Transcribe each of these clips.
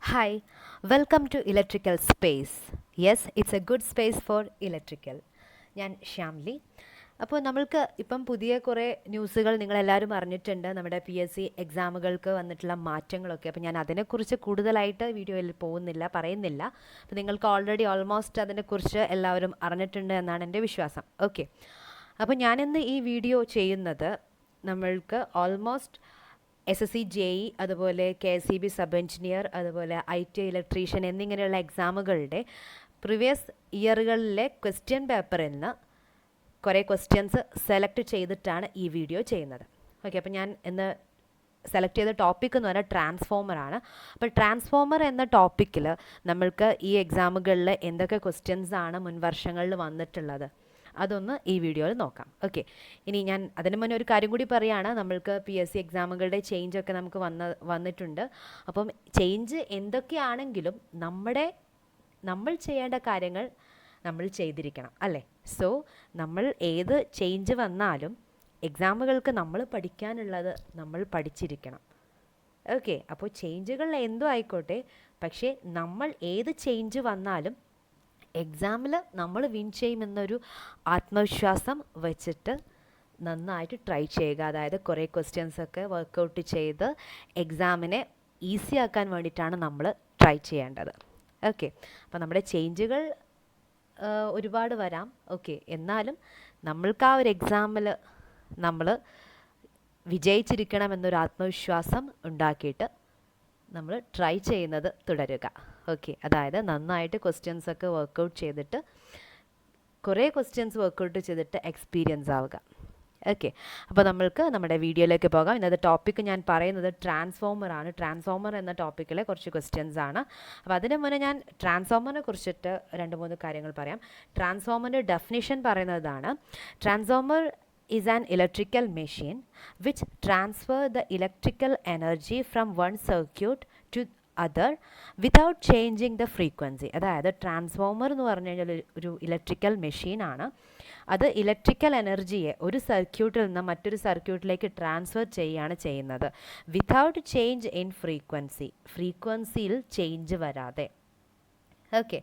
Hi, welcome to Electrical Space. Yes, it's a good space for electrical. ഞാൻ ഷ്യാംലി. അപ്പോൾ നമ്മൾക്ക് ഇപ്പം പുതിയ കുറേ ന്യൂസുകൾ നിങ്ങളെല്ലാവരും അറിഞ്ഞിട്ടുണ്ട്, നമ്മുടെ PSC എക്സാമുകൾക്ക് വന്നിട്ടുള്ള മാറ്റങ്ങളൊക്കെ. അപ്പോൾ ഞാൻ അതിനെക്കുറിച്ച് കൂടുതലായിട്ട് വീഡിയോയിൽ പറയുന്നില്ല. അപ്പോൾ നിങ്ങൾക്ക് ഓൾറെഡി ഓൾമോസ്റ്റ് അതിനെക്കുറിച്ച് എല്ലാവരും അറിഞ്ഞിട്ടുണ്ട് എന്നാണ് എൻ്റെ വിശ്വാസം. ഓക്കെ, അപ്പോൾ ഞാനിന്ന് ഈ വീഡിയോ ചെയ്യുന്നത് നമ്മൾക്ക് ഓൾമോസ്റ്റ് SSC JE അതുപോലെ KSEB സബ് എഞ്ചിനീയർ അതുപോലെ IT ഇലക്ട്രീഷ്യൻ എന്നിങ്ങനെയുള്ള എക്സാമുകളുടെ പ്രീവിയസ് ഇയറുകളിലെ ക്വസ്റ്റ്യൻ പേപ്പറിൽ നിന്ന് കുറേ ക്വസ്റ്റ്യൻസ് സെലക്ട് ചെയ്തിട്ടാണ് ഈ വീഡിയോ ചെയ്യുന്നത്. ഓക്കെ, അപ്പോൾ ഞാൻ ഇന്ന് സെലക്ട് ചെയ്ത ടോപ്പിക് എന്ന് പറഞ്ഞാൽ ട്രാൻസ്ഫോമറാണ്. അപ്പോൾ ട്രാൻസ്ഫോമർ എന്ന ടോപ്പിക്കിൽ നമ്മൾക്ക് ഈ എക്സാമുകളിൽ എന്തൊക്കെ ക്വസ്റ്റ്യൻസ് ആണ് മുൻ വർഷങ്ങളിൽ വന്നിട്ടുള്ളത് അതൊന്ന് ഈ വീഡിയോയിൽ നോക്കാം. ഓക്കെ, ഇനി ഞാൻ അതിന് മുന്നേ ഒരു കാര്യം കൂടി പറയുകയാണ്. നമ്മൾക്ക് PSC എക്സാമുകളുടെ ചേഞ്ചൊക്കെ നമുക്ക് വന്നിട്ടുണ്ട്. അപ്പം ചേഞ്ച് എന്തൊക്കെയാണെങ്കിലും നമ്മൾ ചെയ്യേണ്ട കാര്യങ്ങൾ നമ്മൾ ചെയ്തിരിക്കണം, അല്ലേ? സോ നമ്മൾ ഏത് ചേഞ്ച് വന്നാലും എക്സാമുകൾക്ക് നമ്മൾ പഠിക്കാനുള്ളത് നമ്മൾ പഠിച്ചിരിക്കണം. ഓക്കെ, അപ്പോൾ ചേഞ്ചുകൾ എന്തോ ആയിക്കോട്ടെ, പക്ഷേ നമ്മൾ ഏത് ചേഞ്ച് വന്നാലും എക്സാമിൽ നമ്മൾ വിൻ ചെയ്യുമെന്നൊരു ആത്മവിശ്വാസം വെച്ചിട്ട് നന്നായിട്ട് ട്രൈ ചെയ്യുക. അതായത് കുറേ ക്വസ്റ്റ്യൻസൊക്കെ വർക്കൗട്ട് ചെയ്ത് എക്സാമിനെ ഈസി ആക്കാൻ വേണ്ടിയിട്ടാണ് നമ്മൾ ട്രൈ ചെയ്യേണ്ടത്. ഓക്കെ, അപ്പോൾ നമ്മുടെ ചേഞ്ചുകൾ ഒരുപാട് വരാം. ഓക്കെ, എന്നാലും നമ്മൾക്ക് ആ ഒരു എക്സാമിൽ നമ്മൾ വിജയിച്ചിരിക്കണം എന്നൊരു ആത്മവിശ്വാസം ഉണ്ടാക്കിയിട്ട് നമ്മൾ ട്രൈ ചെയ്യുന്നത് തുടരുക. ഓക്കെ, അതായത് നന്നായിട്ട് ക്വസ്റ്റ്യൻസൊക്കെ വർക്കൗട്ട് ചെയ്തിട്ട് കുറേ ക്വസ്റ്റ്യൻസ് വർക്കൗട്ട് ചെയ്തിട്ട് എക്സ്പീരിയൻസ് ആവുക. ഓക്കെ, അപ്പോൾ നമ്മൾക്ക് നമ്മുടെ വീഡിയോയിലേക്ക് പോകാം. ഇന്നത്തെ ടോപ്പിക്ക് ഞാൻ പറയുന്നത് ട്രാൻസ്ഫോമർ ആണ്. ട്രാൻസ്ഫോമർ എന്ന ടോപ്പിക്കിലെ കുറച്ച് ക്വസ്റ്റ്യൻസ് ആണ്. അപ്പോൾ അതിന് മുന്നേ ഞാൻ ട്രാൻസ്ഫോമറിനെ കുറിച്ചിട്ട് 2-3 കാര്യങ്ങൾ പറയാം. ട്രാൻസ്ഫോമറിൻ്റെ ഡെഫിനിഷൻ പറയുന്നതാണ്: transformer is an electrical machine which transfer the electrical energy from one circuit to other without changing the frequency. അതായത് ട്രാൻസ്ഫോമർ എന്ന് പറഞ്ഞു കഴിഞ്ഞാൽ ഒരു ഇലക്ട്രിക്കൽ മെഷീനാണ്. അത് ഇലക്ട്രിക്കൽ എനർജിയെ ഒരു സർക്യൂട്ടിൽ നിന്ന് മറ്റൊരു സർക്യൂട്ടിലേക്ക് ട്രാൻസ്ഫർ ചെയ്യുന്നത് വിതൗട്ട് ചേഞ്ച് ഇൻ ഫ്രീക്വൻസിയിൽ ചേഞ്ച് വരാതെ. ഓക്കെ,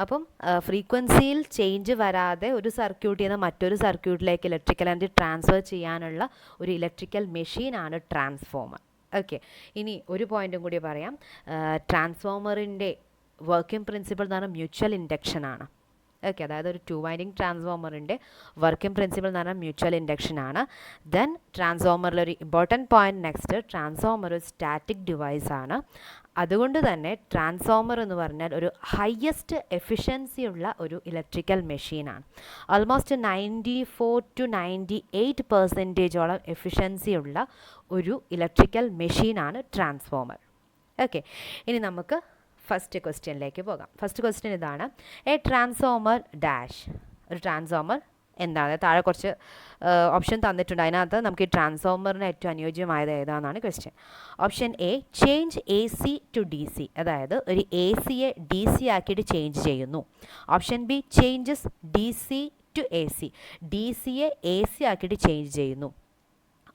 അപ്പം ഫ്രീക്വൻസിയിൽ ചേഞ്ച് വരാതെ ഒരു സർക്യൂട്ടിൽ നിന്ന് മറ്റൊരു സർക്യൂട്ടിലേക്ക് ഇലക്ട്രിക്കൽ എനർജി ട്രാൻസ്ഫർ ചെയ്യാനുള്ള ഒരു ഇലക്ട്രിക്കൽ മെഷീനാണ് ട്രാൻസ്ഫോമർ. ഓക്കെ, ഇനി ഒരു പോയിൻറ്റും കൂടി പറയാം. ട്രാൻസ്ഫോമറിൻ്റെ വർക്കിംഗ് പ്രിൻസിപ്പിൾ എന്ന് പറഞ്ഞാൽ മ്യൂച്വൽ ഇൻഡക്ഷൻ ആണ്. ഓക്കെ, അതായത് ഒരു 2 വൈൻഡിങ് ട്രാൻസ്ഫോമറിൻ്റെ വർക്കിംഗ് പ്രിൻസിപ്പിൾ എന്ന് പറഞ്ഞാൽ മ്യൂച്വൽ ഇൻഡക്ഷൻ ആണ്. ദെൻ ട്രാൻസ്ഫോമറിലൊരു ഇമ്പോർട്ടൻറ്റ് പോയിൻറ്റ് നെക്സ്റ്റ്, ട്രാൻസ്ഫോമർ ഒരു സ്റ്റാറ്റിക് ഡിവൈസ് ആണ്. അതുകൊണ്ട് തന്നെ ട്രാൻസ്ഫോമർ എന്ന് പറഞ്ഞാൽ ഒരു ഹയസ്റ്റ് എഫിഷ്യൻസി ഉള്ള ഒരു ഇലക്ട്രിക്കൽ മെഷീനാണ്. ഓൾമോസ്റ്റ് 94 to 98% എഫിഷ്യൻസി ഉള്ള ഒരു ഇലക്ട്രിക്കൽ മെഷീനാണ് ട്രാൻസ്ഫോമർ. ഓക്കെ, ഇനി നമുക്ക് ഫസ്റ്റ് ക്വസ്റ്റ്യനിലേക്ക് പോകാം. ഫസ്റ്റ് ക്വസ്റ്റ്യൻ ഇതാണ്: എ ട്രാൻസ്ഫോമർ ഡാഷ്. ഒരു ട്രാൻസ്ഫോമർ എന്താണ്? താഴെ കുറച്ച് ഓപ്ഷൻ തന്നിട്ടുണ്ട്. അതിനകത്ത് നമുക്ക് ഈ ട്രാൻസ്ഫോമറിന് ഏറ്റവും അനുയോജ്യമായത് ഏതാണെന്നാണ് question. Option A, change AC to DC. അതായത് ഒരു ACയെ DC ആക്കിയിട്ട് ചേഞ്ച് ചെയ്യുന്നു. Option B, changes DC to AC. DCയെ AC ആക്കിയിട്ട് ചേഞ്ച് ചെയ്യുന്നു.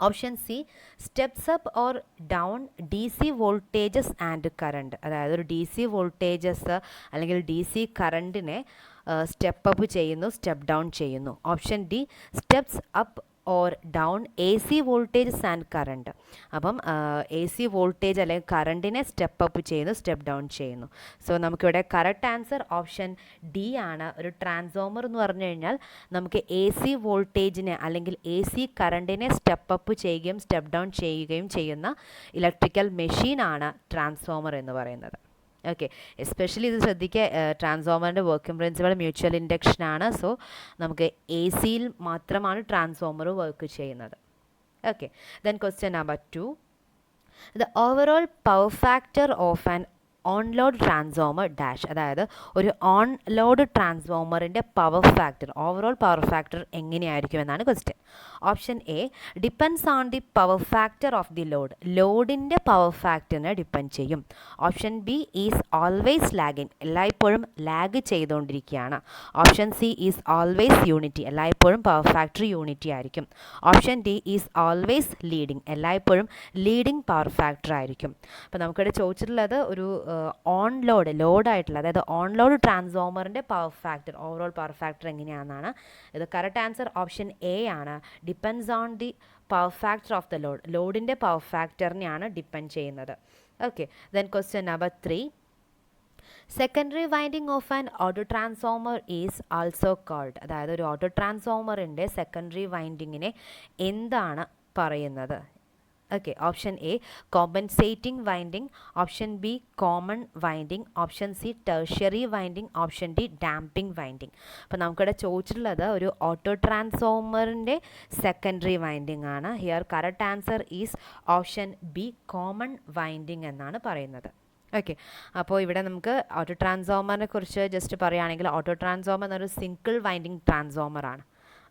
Option C, steps up or down DC voltages and current. അതായത് ഒരു DC വോൾട്ടേജസ് അല്ലെങ്കിൽ DC കറണ്ടിനെ സ്റ്റെപ്പ് അപ്പ് ചെയ്യുന്നു, സ്റ്റെപ്പ് ഡൗൺ ചെയ്യുന്നു. Option D, steps up or down AC voltages and current. അപ്പം AC വോൾട്ടേജ് അല്ലെങ്കിൽ കറണ്ടിനെ സ്റ്റെപ്പ് അപ്പ് ചെയ്യുന്നു, സ്റ്റെപ്പ് ഡൗൺ ചെയ്യുന്നു. സോ നമുക്കിവിടെ കറക്റ്റ് ആൻസർ ഓപ്ഷൻ ഡി ആണ്. ഒരു ട്രാൻസ്ഫോമർ എന്ന് പറഞ്ഞു കഴിഞ്ഞാൽ നമുക്ക് AC വോൾട്ടേജിനെ അല്ലെങ്കിൽ AC കറണ്ടിനെ സ്റ്റെപ്പ് അപ്പ് ചെയ്യുകയും സ്റ്റെപ്പ് ഡൗൺ ചെയ്യുകയും ചെയ്യുന്ന ഇലക്ട്രിക്കൽ മെഷീനാണ് ട്രാൻസ്ഫോമർ എന്ന് പറയുന്നത്. ഓക്കെ, എസ്പെഷ്യലി ഇത് ശ്രദ്ധിക്കുക, ട്രാൻസ്ഫോമറിൻ്റെ വർക്കിംഗ് പ്രിൻസിപ്പൾ മ്യൂച്വൽ ഇൻഡക്ഷൻ ആണ്. സോ നമുക്ക് ACയിൽ മാത്രമാണ് ട്രാൻസ്ഫോമർ വർക്ക് ചെയ്യുന്നത്. Okay, then question number 2: the overall power factor of an on load transformer dash. അതായത് ഒരു ഓൺ ലോഡ് ട്രാൻസ്ഫോമറിൻ്റെ power factor, overall power factor എങ്ങനെയായിരിക്കും എന്നാണ് question. Option A depends on the power factor of the load. ലോഡിൻ്റെ power ഫാക്ടറിനെ depend ചെയ്യും. Option B is always lagging. എല്ലായ്പ്പോഴും lag ചെയ്തുകൊണ്ടിരിക്കുകയാണ്. Option C is always unity. എല്ലായ്പ്പോഴും power factor unity ആയിരിക്കും. Option D is always leading. എല്ലായ്പ്പോഴും leading power factor ആയിരിക്കും. അപ്പോൾ നമുക്കിവിടെ ചോദിച്ചിട്ടുള്ളത് ഒരു ഓൺ ലോഡായിട്ടുള്ള, അതായത് ഓൺ ലോഡ് ട്രാൻസ്ഫോമറിൻ്റെ power factor, overall power factor എങ്ങനെയാണെന്നാണ്. ഇത് കറക്റ്റ് ആൻസർ ഓപ്ഷൻ എ ആണ്. Depends on the power factor of the load. ലോഡിൻ്റെ പവർ ഫാക്ടറിനെയാണ് ഡിപ്പെൻഡ് ചെയ്യുന്നത്. Okay, then question number 3. Secondary winding of an auto transformer is also called. അതായത് ഒരു auto ട്രാൻസ്ഫോമറിൻ്റെ secondary വൈൻഡിങ്ങിനെ എന്താണ് പറയുന്നത്? Okay, option A compensating winding, option B common winding, option C tertiary winding, option D damping winding. അപ്പോൾ നമുക്കിവിടെ ചോദിച്ചിട്ടുള്ളത് ഒരു auto ട്രാൻസ്ഫോമറിൻ്റെ secondary winding ആണ്. Here correct answer is option B common winding എന്നാണ് പറയുന്നത്. ഓക്കെ, അപ്പോൾ ഇവിടെ നമുക്ക് ഓട്ടോ ട്രാൻസ്ഫോമറിനെ കുറിച്ച് ജസ്റ്റ് പറയുകയാണെങ്കിൽ ഓട്ടോ ട്രാൻസ്ഫോമർ എന്നൊരു സിംഗിൾ വൈൻഡിങ് ട്രാൻസ്ഫോമറാണ്.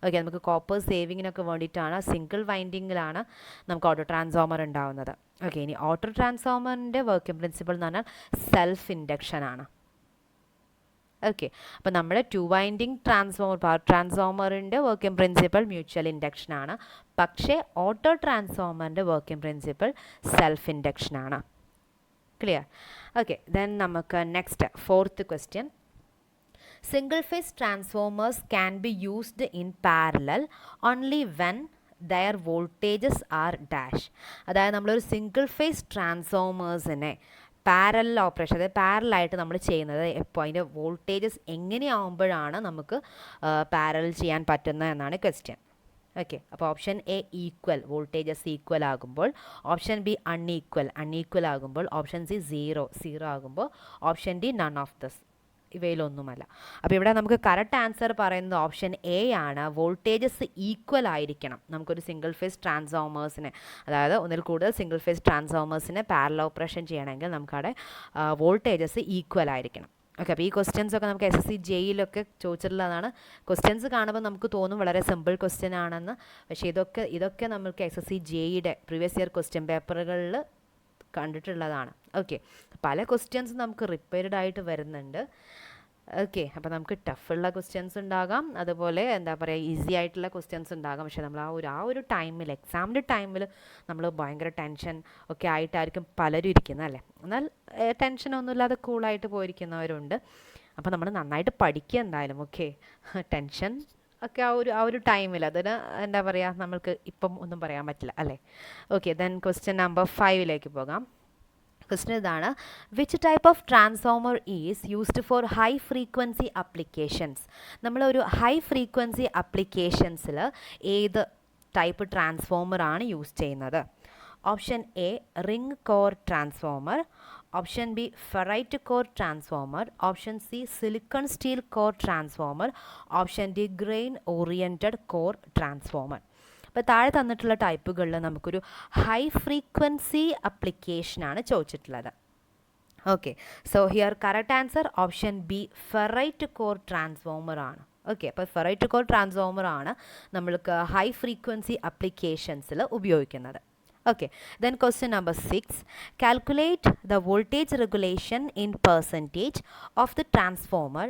ഓക്കെ, നമുക്ക് കോപ്പർ സേവിങ്ങിനൊക്കെ വേണ്ടിയിട്ടാണ് സിംഗിൾ വൈൻഡിങ്ങിലാണ് നമുക്ക് ഓട്ടോ ട്രാൻസ്ഫോമർ ഉണ്ടാവുന്നത്. ഓക്കെ, ഇനി ഓട്ടോ ട്രാൻസ്ഫോമറിൻ്റെ വർക്കിംഗ് പ്രിൻസിപ്പിൾ എന്ന് പറഞ്ഞാൽ സെൽഫ് ഇൻഡക്ഷൻ ആണ്. ഓക്കെ, അപ്പോൾ നമ്മുടെ 2 വൈൻഡിങ് ട്രാൻസ്ഫോമർ, പവർ ട്രാൻസ്ഫോമറിൻ്റെ വർക്കിംഗ് പ്രിൻസിപ്പിൾ മ്യൂച്വൽ ഇൻഡക്ഷൻ ആണ്. പക്ഷേ ഓട്ടോ ട്രാൻസ്ഫോമറിൻ്റെ വർക്കിംഗ് പ്രിൻസിപ്പിൾ സെൽഫ് ഇൻഡക്ഷൻ ആണ്. ക്ലിയർ? ഓക്കെ, ദെൻ നമുക്ക് next 4th question. Single phase transformers can be used in parallel only when their voltages are dash. അതായത് നമ്മളൊരു single phase ട്രാൻസ്ഫോമേഴ്സിനെ parallel operation, അതായത് പാരലായിട്ട് നമ്മൾ ചെയ്യുന്നത് എപ്പോൾ, അതിൻ്റെ വോൾട്ടേജസ് എങ്ങനെയാവുമ്പോഴാണ് നമുക്ക് പാരലൽ ചെയ്യാൻ പറ്റുന്നത് എന്നാണ് ക്വസ്റ്റ്യൻ. ഓക്കെ, അപ്പോൾ option A equal, voltages equal ആകുമ്പോൾ. ഓപ്ഷൻ ബി അൺഈക്വൽ ആകുമ്പോൾ. ഓപ്ഷൻ സി സീറോ ആകുമ്പോൾ. Option D none of this, ഇവയിലൊന്നുമല്ല. അപ്പോൾ ഇവിടെ നമുക്ക് കറക്റ്റ് ആൻസർ പറയുന്നത് ഓപ്ഷൻ എ ആണ്. വോൾട്ടേജസ് ഈക്വൽ ആയിരിക്കണം നമുക്കൊരു സിംഗിൾ ഫേസ് ട്രാൻസ്ഫോമേഴ്സിനെ, അതായത് ഒന്നിൽ കൂടുതൽ സിംഗിൾ ഫേസ് ട്രാൻസ്ഫോമേഴ്സിനെ പാരലൽ ഓപ്പറേഷൻ ചെയ്യണമെങ്കിൽ നമുക്കവിടെ വോൾട്ടേജസ് ഈക്വൽ ആയിരിക്കണം. ഓക്കെ, അപ്പോൾ ഈ ക്വസ്റ്റ്യൻസ് ഒക്കെ നമുക്ക് SSC JEE-ലൊക്കെ ചോദിച്ചിട്ടുള്ളതാണ്. ക്വസ്റ്റ്യൻസ് കാണുമ്പോൾ നമുക്ക് തോന്നും വളരെ സിമ്പിൾ ക്വസ്റ്റ്യൻ ആണെന്ന്. പക്ഷേ ഇതൊക്കെ നമുക്ക് SSC JEE-യുടെ പ്രീവിയസ് ഇയർ ക്വസ്റ്റ്യൻ പേപ്പറുകളിൽ കണ്ടിട്ടുള്ളതാണ്. ഓക്കെ, പല ക്വസ്റ്റ്യൻസ് നമുക്ക് റിപ്പയർഡ് ആയിട്ട് വരുന്നുണ്ട്. ഓക്കെ, അപ്പോൾ നമുക്ക് ടഫുള്ള ക്വസ്റ്റ്യൻസ് ഉണ്ടാകാം, അതുപോലെ എന്താ പറയുക ഈസി ആയിട്ടുള്ള ക്വസ്റ്റ്യൻസ് ഉണ്ടാകാം. പക്ഷേ നമ്മൾ ആ ഒരു ടൈമിൽ, എക്സാമിൻ്റെ ടൈമിൽ നമ്മൾ ഭയങ്കര ടെൻഷൻ ഒക്കെ ആയിട്ടായിരിക്കും പലരും ഇരിക്കുന്നത് അല്ലേ. എന്നാൽ ടെൻഷനൊന്നുമില്ലാതെ കൂളായിട്ട് പോയിരിക്കുന്നവരുണ്ട്. അപ്പോൾ നമ്മൾ നന്നായിട്ട് പഠിക്കുക എന്തായാലും. ഓക്കെ, ടെൻഷൻ ഒക്കെ ആ ഒരു ടൈമിൽ അതിന് എന്താ പറയുക, നമ്മൾക്ക് ഇപ്പം ഒന്നും പറയാൻ പറ്റില്ല അല്ലേ. ഓക്കെ, ദെൻ ക്വസ്റ്റ്യൻ നമ്പർ 5 പോകാം. ക്വസ്റ്റ്യൻ ഇതാണ്. Which type of transformer is used for high frequency applications? നമ്മളൊരു ഹൈ ഫ്രീക്വൻസി അപ്ലിക്കേഷൻസിൽ ഏത് ടൈപ്പ് ട്രാൻസ്ഫോമർ ആണ് യൂസ് ചെയ്യുന്നത്? Option A ring core transformer, option B ferrite core transformer, option C silicon steel core transformer, option D grain oriented core transformer. അപ്പോൾ താഴെ തന്നിട്ടുള്ള ടൈപ്പുകളിൽ നമുക്കൊരു ഹൈ ഫ്രീക്വൻസി അപ്ലിക്കേഷനാണ് ചോദിച്ചിട്ടുള്ളത്. Okay, so here correct answer option B ferrite core transformer ആണ്. Okay, അപ്പോൾ ferrite core transformer ആണ് നമ്മൾക്ക് ഹൈ ഫ്രീക്വൻസി അപ്ലിക്കേഷൻസിൽ ഉപയോഗിക്കുന്നത്. Okay, then question number 6. Calculate the voltage regulation in percentage of the transformer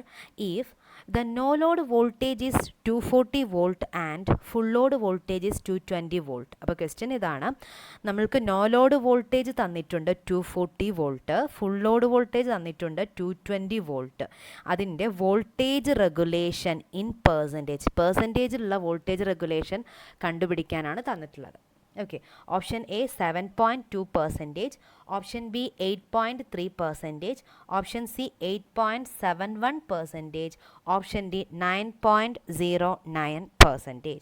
if the no load voltage is 240 volt and full load voltage is 220 volt. അപ്പോൾ question ഇതാണ്. നമ്മൾക്ക് no load voltage തന്നിട്ടുണ്ട് 240 volt, full load voltage തന്നിട്ടുണ്ട് 220 volt. അതിൻ്റെ voltage regulation in പെർസെൻറ്റേജിലുള്ള voltage regulation കണ്ടുപിടിക്കാനാണ് തന്നിട്ടുള്ളത്. Okay, option A 7.2%, option B 8.3%, option C 8.71%, option D 9.09%.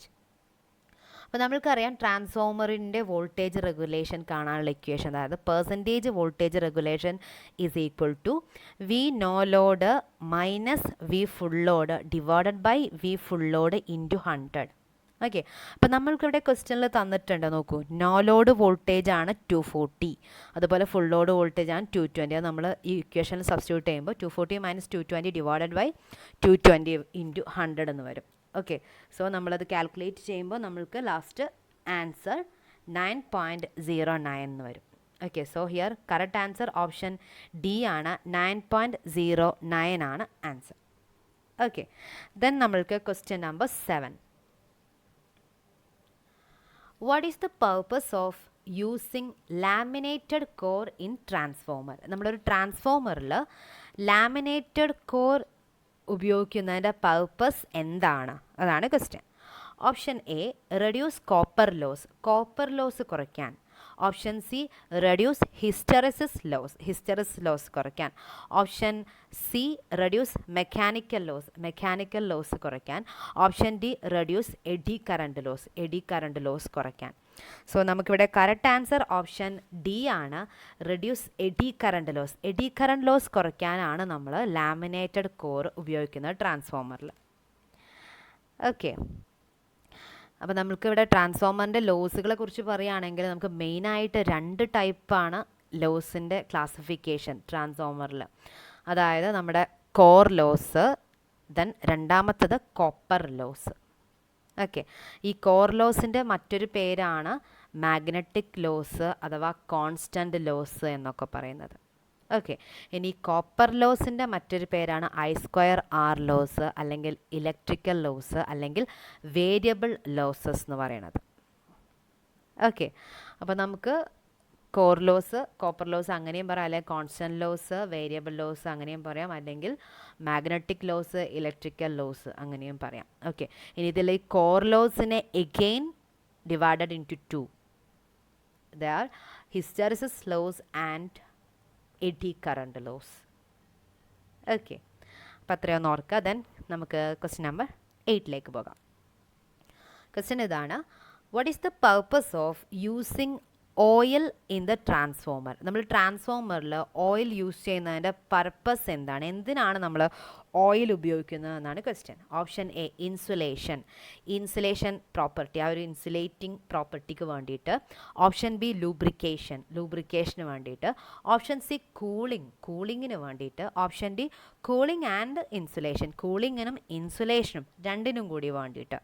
അപ്പോൾ നമ്മൾക്കറിയാം ട്രാൻസ്ഫോമറിൻ്റെ വോൾട്ടേജ് റെഗുലേഷൻ കാണാനുള്ള ഇക്വേഷൻ, അതായത് percentage voltage regulation is equal to V no load minus V full load divided by V full load into 100. Okay, അപ്പോൾ നമ്മൾക്കിവിടെ ക്വസ്റ്റ്യനിൽ തന്നിട്ടുണ്ട്, നോക്കൂ, നോ ലോഡ് വോൾട്ടേജ് ആണ് 240, അതുപോലെ ഫുൾ ലോഡ് വോൾട്ടേജ് ആണ് 220. അത് നമ്മൾ ഈ ഇക്വേഷനിൽ സബ്സ്റ്റിറ്റ്യൂട്ട് ചെയ്യുമ്പോൾ 240 - 220 ഡിവൈഡഡ് ബൈ 220 ഇൻറ്റു 100 എന്ന് വരും. ഓക്കെ, സോ നമ്മളത് കാൽക്കുലേറ്റ് ചെയ്യുമ്പോൾ നമ്മൾക്ക് ലാസ്റ്റ് ആൻസർ 9.09 എന്ന് വരും. Okay, so here correct answer option D ആണ്, 9.09 ആണ് ആൻസർ. ഓക്കെ, ദെൻ നമ്മൾക്ക് question number 7. What is the purpose of using laminated core in transformer? നമ്മളൊരു ട്രാൻസ്ഫോമറിൽ ലാമിനേറ്റഡ് കോർ ഉപയോഗിക്കുന്നതിൻ്റെ പർപ്പസ് എന്താണ്? അതാണ് question. Option A, reduce copper loss കുറയ്ക്കാൻ. Option C, reduce hysteresis loss കുറയ്ക്കാൻ. Option C, reduce mechanical loss കുറയ്ക്കാൻ. Option D, reduce eddy current loss കുറയ്ക്കാൻ. So നമുക്കിവിടെ കറക്റ്റ് ആൻസർ ഓപ്ഷൻ ഡി ആണ്, റെഡ്യൂസ് എഡി കറണ്ട് ലോസ് കുറയ്ക്കാനാണ് നമ്മൾ laminated core ഉപയോഗിക്കുന്നത് ട്രാൻസ്ഫോമറിൽ. Okay, അപ്പോൾ നമുക്കിവിടെ ട്രാൻസ്ഫോമറിൻ്റെ ലോസുകളെ കുറിച്ച് പറയുകയാണെങ്കിൽ നമുക്ക് മെയിനായിട്ട് 2 ടൈപ്പാണ് ലോസിൻ്റെ ക്ലാസിഫിക്കേഷൻ ട്രാൻസ്ഫോമറിൽ. അതായത് നമ്മുടെ കോർ ലോസ്, ദെൻ രണ്ടാമത്തത് കോപ്പർ ലോസ്. ഓക്കെ, ഈ കോർ ലോസിൻ്റെ മറ്റൊരു പേരാണ് മാഗ്നറ്റിക് ലോസ് അഥവാ കോൺസ്റ്റൻറ്റ് ലോസ് എന്നൊക്കെ പറയുന്നത്. ഓക്കെ, ഇനി കോപ്പർ ലോസിൻ്റെ മറ്റൊരു പേരാണ് I²R ലോസ്, അല്ലെങ്കിൽ ഇലക്ട്രിക്കൽ ലോസ്, അല്ലെങ്കിൽ വേരിയബിൾ ലോസസ് എന്ന് പറയുന്നത്. ഓക്കെ, അപ്പോൾ നമുക്ക് കോപ്പർ ലോസ് അങ്ങനെയും പറയാം, അല്ലെങ്കിൽ കോൺസ്റ്റൻറ്റ് ലോസ്, വേരിയബിൾ ലോസ് അങ്ങനെയും പറയാം, അല്ലെങ്കിൽ മാഗ്നറ്റിക് ലോസ്, ഇലക്ട്രിക്കൽ ലോസ് അങ്ങനെയും പറയാം. ഓക്കെ, ഇനി ഇതിൽ ഈ കോർ ലോസിനെ again divided into 2. They are hysteresis loss and eddy current loss. Okay, അപ്പോൾ അത്രയൊന്ന് ഓർക്കുക. ദെൻ നമുക്ക് ക്വസ്റ്റ്യൻ നമ്പർ 8ലേക്ക് പോകാം. ക്വസ്റ്റ്യൻ ഇതാണ്, what is the purpose of using oil in the transformer? നമ്മൾ ട്രാൻസ്ഫോമറിൽ ഓയിൽ യൂസ് ചെയ്യുന്നതിൻ്റെ പർപ്പസ് എന്താണ്? എന്തിനാണ് നമ്മൾ ഓയിൽ ഉപയോഗിക്കുന്നത് എന്നാണ് question. Option A, insulation property, ആ ഒരു ഇൻസുലേറ്റിംഗ് പ്രോപ്പർട്ടിക്ക് വേണ്ടിയിട്ട്. ഓപ്ഷൻ ബി, ലൂബ്രിക്കേഷന് വേണ്ടിയിട്ട്. ഓപ്ഷൻ സി, കൂളിങ്ങിന് വേണ്ടിയിട്ട്. Option D, cooling and insulation, കൂളിങ്ങിനും ഇൻസുലേഷനും രണ്ടിനും കൂടി വേണ്ടിയിട്ട്.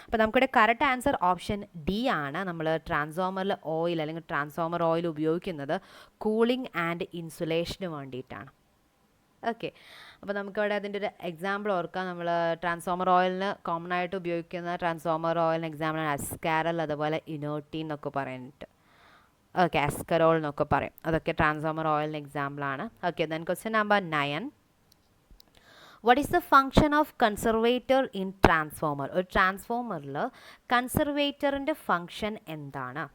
അപ്പോൾ നമുക്കിവിടെ കറക്റ്റ് ആൻസർ ഓപ്ഷൻ ഡി ആണ്. നമ്മൾ ട്രാൻസ്ഫോമറിൽ ഓയിൽ അല്ലെങ്കിൽ ട്രാൻസ്ഫോമർ ഓയിൽ ഉപയോഗിക്കുന്നത് കൂളിംഗ് ആൻഡ് ഇൻസുലേഷന് വേണ്ടിയിട്ടാണ്. ഓക്കെ, അപ്പോൾ നമുക്കവിടെ അതിൻ്റെ ഒരു എക്സാമ്പിൾ ഓർക്കാം. നമ്മൾ ട്രാൻസ്ഫോമർ ഓയിലിന് കോമൺ ആയിട്ട് ഉപയോഗിക്കുന്ന ട്രാൻസ്ഫോമർ ഓയിലിന് എക്സാമ്പിളാണ് അസ്കാരൽ, അതുപോലെ ഇനോട്ടി എന്നൊക്കെ പറഞ്ഞിട്ട്. ഓക്കെ, അസ്കരോൾ എന്നൊക്കെ പറയും. അതൊക്കെ ട്രാൻസ്ഫോമർ ഓയിലിന് എക്സാമ്പിളാണ്. Okay, then question number 9. What is the function of conservator in transformer? ഒരു ട്രാൻസ്ഫോമറിൽ കൺസർവേറ്ററിൻ്റെ ഫങ്ഷൻ എന്താണ്?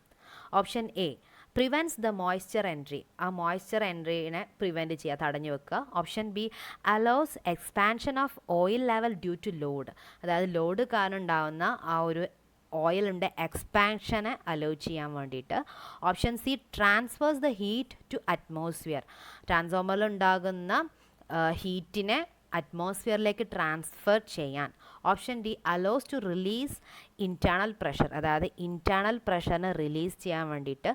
Option A, prevents the moisture entry, ആ മോയ്സ്ചർ എൻട്രീനെ പ്രിവെൻറ്റ് ചെയ്യുക, തടഞ്ഞു വെക്കുക. Option B, allows expansion of oil level due to load, അതായത് ലോഡ് കാരണം ഉണ്ടാകുന്ന ആ ഒരു ഓയിലിൻ്റെ എക്സ്പാൻഷനെ അലോ ചെയ്യാൻ വേണ്ടിയിട്ട്. Option C, transfers the heat to atmosphere, ട്രാൻസ്ഫോമറിൽ ഉണ്ടാകുന്ന ഹീറ്റിനെ അറ്റ്മോസ്ഫിയറിലേക്ക് ട്രാൻസ്ഫർ ചെയ്യാൻ. Option D, allows to release internal pressure, അതായത് ഇൻറ്റേർണൽ പ്രഷറിനെ റിലീസ് ചെയ്യാൻ വേണ്ടിയിട്ട്,